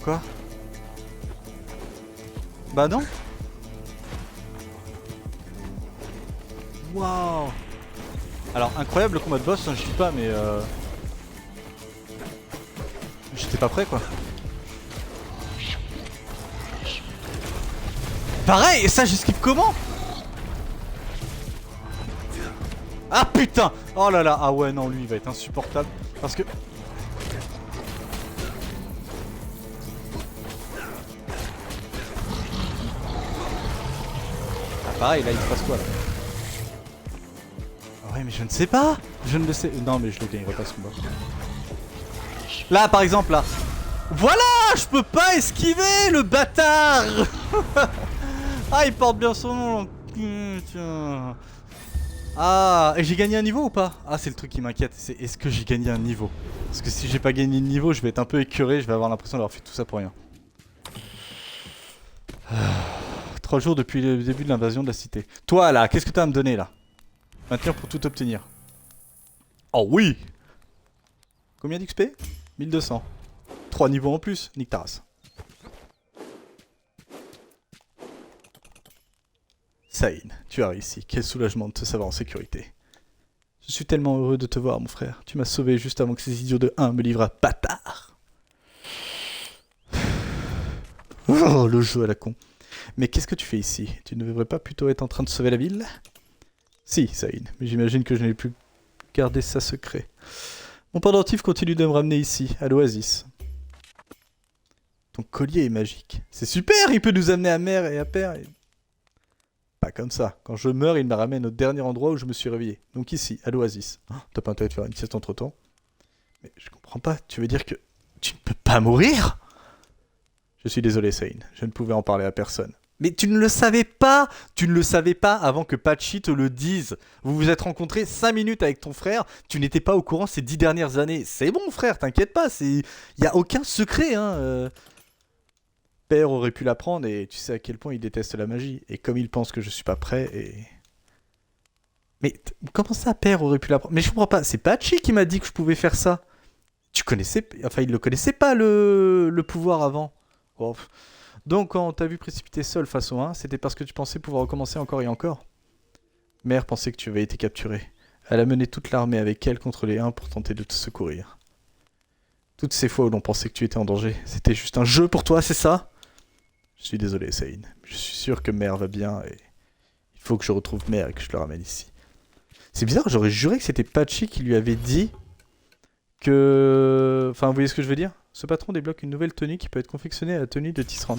Quoi? Bah non. Waouh. Alors incroyable le combat de boss, hein, je dis pas mais j'étais pas prêt quoi. Pareil, et ça j'esquive comment? Ah putain! Oh là là, ah ouais non lui il va être insupportable. Parce que... Ah pareil là il se passe quoi là? Ouais mais je ne sais pas. Je ne le sais... Non mais je le gagnerai pas ce combat. Là par exemple là. Voilà, je peux pas esquiver le bâtard. Ah il porte bien son nom. Putain. Ah, et j'ai gagné un niveau ou pas? Ah c'est le truc qui m'inquiète, c'est est-ce que j'ai gagné un niveau? Parce que si j'ai pas gagné de niveau, je vais être un peu écœuré, je vais avoir l'impression d'avoir fait tout ça pour rien. 3 jours depuis le début de l'invasion de la cité. Toi là, qu'est-ce que t'as à me donner là? Maintenir pour tout obtenir. Oh oui! Combien d'XP? 1200. 3 niveaux en plus, nique ta race. Saïn, tu as réussi. Quel soulagement de te savoir en sécurité. Je suis tellement heureux de te voir, mon frère. Tu m'as sauvé juste avant que ces idiots de 1 me livrent à bâtard. Oh, le jeu à la con. Mais qu'est-ce que tu fais ici? Tu ne devrais pas plutôt être en train de sauver la ville? Si, Saïn, mais j'imagine que je n'ai plus gardé ça secret. Mon pendentif continue de me ramener ici, à l'oasis. Ton collier est magique. C'est super, il peut nous amener à mer et à père. Et... Pas comme ça. Quand je meurs, il me ramène au dernier endroit où je me suis réveillé. Donc ici, à l'Oasis. Oh, t'as pas intérêt de faire une sieste entre temps. Mais je comprends pas, tu veux dire que tu ne peux pas mourir? Je suis désolé, Sane, je ne pouvais en parler à personne. Mais tu ne le savais pas! Tu ne le savais pas avant que Patchy te le dise. Vous vous êtes rencontrés 5 minutes avec ton frère, tu n'étais pas au courant ces 10 dernières années. C'est bon, frère, t'inquiète pas, il y a aucun secret, hein. Père aurait pu l'apprendre et tu sais à quel point il déteste la magie. Et comme il pense que je suis pas prêt et... Mais comment ça, Père aurait pu l'apprendre? Mais je comprends pas, c'est Patchy qui m'a dit que je pouvais faire ça. Tu connaissais... Enfin, il le connaissait pas, le pouvoir avant. Oh. Donc, quand on t'a vu précipiter seul face au 1, c'était parce que tu pensais pouvoir recommencer encore et encore. Mère pensait que tu avais été capturé. Elle a mené toute l'armée avec elle contre les 1 pour tenter de te secourir. Toutes ces fois où l'on pensait que tu étais en danger, c'était juste un jeu pour toi, c'est ça? Je suis désolé, Sane. Je suis sûr que Mère va bien et... Il faut que je retrouve Mère et que je le ramène ici. C'est bizarre, j'aurais juré que c'était Patchy qui lui avait dit que... Enfin, vous voyez ce que je veux dire? Ce patron débloque une nouvelle tenue qui peut être confectionnée à la tenue de Tisserand.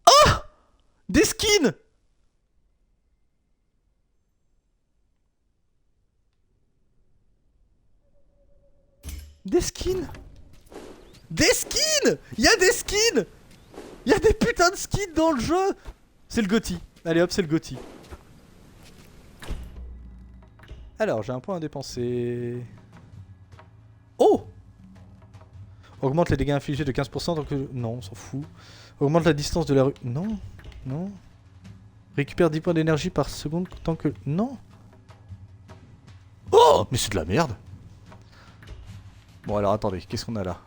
Oh! Des skins! Des skins! Des skins! Il y a des skins! Il y a des putains de skins dans le jeu! C'est le GOTY. Allez hop, c'est le GOTY. Alors, j'ai un point à dépenser. Oh! Augmente les dégâts infligés de 15% tant que... Non, on s'en fout. Augmente la distance de la rue... Non, non. Récupère 10 points d'énergie par seconde tant que... Non. Oh! Mais c'est de la merde! Bon alors attendez, qu'est-ce qu'on a là?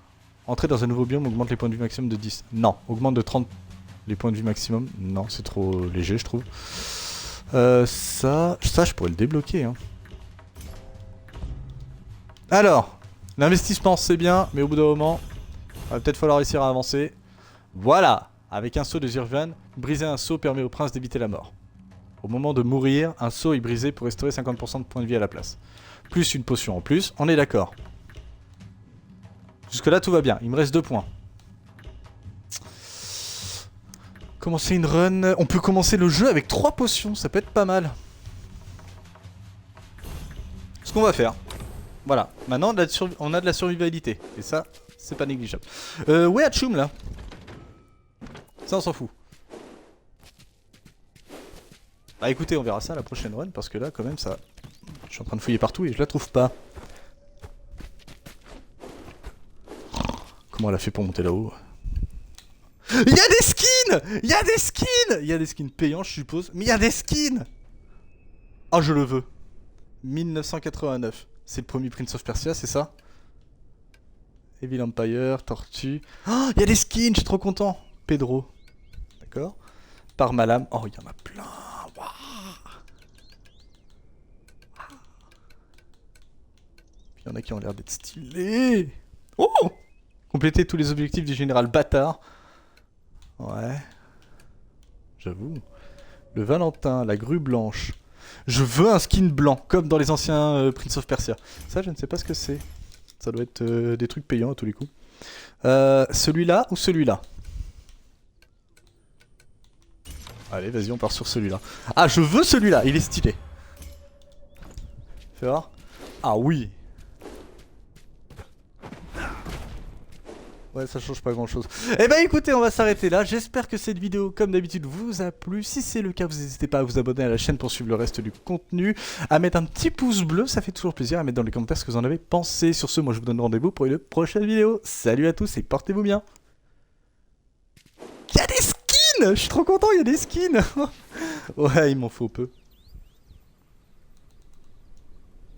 Entrer dans un nouveau biome augmente les points de vue maximum de 10. Non, augmente de 30 les points de vue maximum. Non, c'est trop léger je trouve. Ça, je pourrais le débloquer. Hein. Alors, l'investissement c'est bien, mais au bout d'un moment, il va peut-être falloir réussir à avancer. Voilà! Avec un saut de Zirvan, briser un saut permet au prince d'éviter la mort. Au moment de mourir, un saut est brisé pour restaurer 50% de points de vie à la place. Plus une potion en plus, on est d'accord. Jusque là tout va bien, il me reste 2 points. Commencer une run, on peut commencer le jeu avec 3 potions, ça peut être pas mal. Ce qu'on va faire. Voilà, maintenant on a de la survivabilité. Et ça, c'est pas négligeable. Où est Hachoum là? Ça on s'en fout. Bah écoutez, on verra ça à la prochaine run, parce que là quand même ça... Je suis en train de fouiller partout et je la trouve pas. Comment elle a fait pour monter là-haut? Il y a des skins! Il y a des skins! Il y a des skins payants je suppose, mais il y a des skins! Oh je le veux. 1989. C'est le premier Prince of Persia, c'est ça? Evil Empire, Tortue... Oh, il y a des skins, je suis trop content. Pedro. D'accord. Parmalam. Oh, il y en a plein. Waouh. Il y en a qui ont l'air d'être stylés. Oh! Compléter tous les objectifs du général bâtard. Ouais. J'avoue. Le Valentin, la grue blanche. Je veux un skin blanc, comme dans les anciens Prince of Persia. Ça, je ne sais pas ce que c'est. Ça doit être des trucs payants à tous les coups. Celui-là ou celui-là? Allez, vas-y, on part sur celui-là. Ah, je veux celui-là, il est stylé. Fais voir. Ah oui. Ouais, ça change pas grand chose. Eh ben écoutez, on va s'arrêter là. J'espère que cette vidéo, comme d'habitude, vous a plu. Si c'est le cas, vous n'hésitez pas à vous abonner à la chaîne pour suivre le reste du contenu. À mettre un petit pouce bleu, ça fait toujours plaisir. À mettre dans les commentaires ce que vous en avez pensé. Sur ce, moi je vous donne rendez-vous pour une prochaine vidéo. Salut à tous et portez-vous bien. Il y a des skins! Je suis trop content, il y a des skins. Ouais, il m'en faut peu.